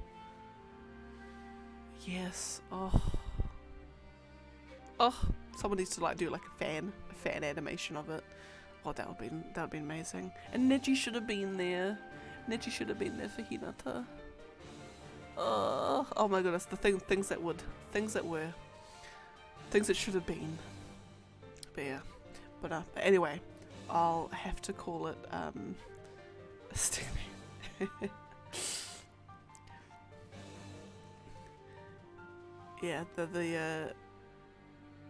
Yes. Oh. Oh. Someone needs to like do like a fan animation of it. Oh, that would be amazing. And Neji should have been there. Neji should have been there for Hinata. Oh my goodness, the things that were, things that should have been. But yeah, but anyway, I'll have to call it Stickman. Yeah,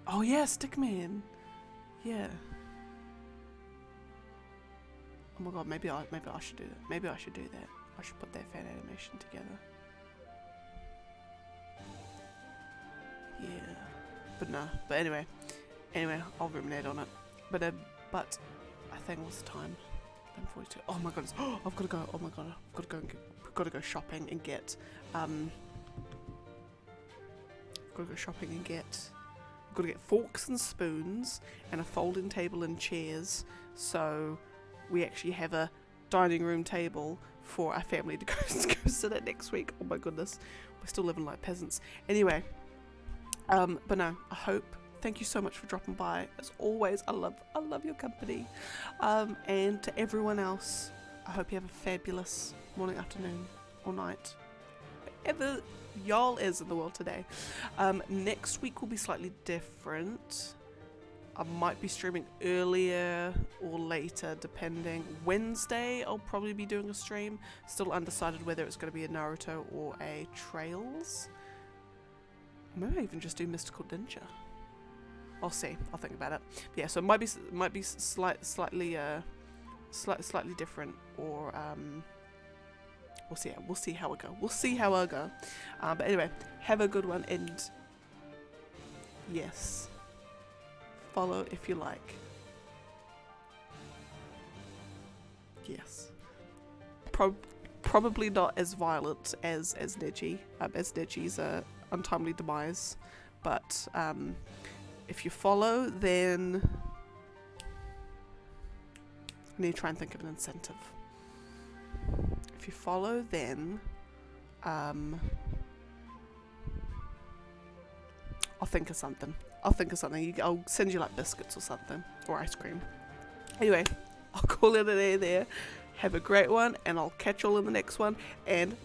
oh yeah, Stickman. Yeah. Oh my god, maybe I should do that. Maybe I should do that. I should put that fan animation together. Yeah. But no. But anyway, I'll ruminate on it. But I think what's the time? 11:42. Oh my goodness. Oh, I've got to go. Oh my god. I've got to go shopping and get got to get forks and spoons and a folding table and chairs, so we actually have a dining room table for our family to go sit at next week. Oh my goodness, we're still living like peasants. Anyway, but no, thank you so much for dropping by. As always, I love your company. And to everyone else, I hope you have a fabulous morning, afternoon, or night, wherever y'all is in the world today. Next week will be slightly different. I might be streaming earlier or later, depending. Wednesday, I'll probably be doing a stream. Still undecided whether it's going to be a Naruto or a Trails. Maybe I even just do Mystical Ninja. I'll see. I'll think about it. But yeah, so it might be slightly different, or we'll see how it go. But anyway, have a good one, and yes, follow if you like. Yes. Probably not as violent as Neji, as Neji's untimely demise, but if you follow, then I need to try and think of an incentive. If you follow, then I'll think of something. I'll send you like biscuits or something, or ice cream. Anyway, I'll call it a day there. Have a great one, and I'll catch you all in the next one, and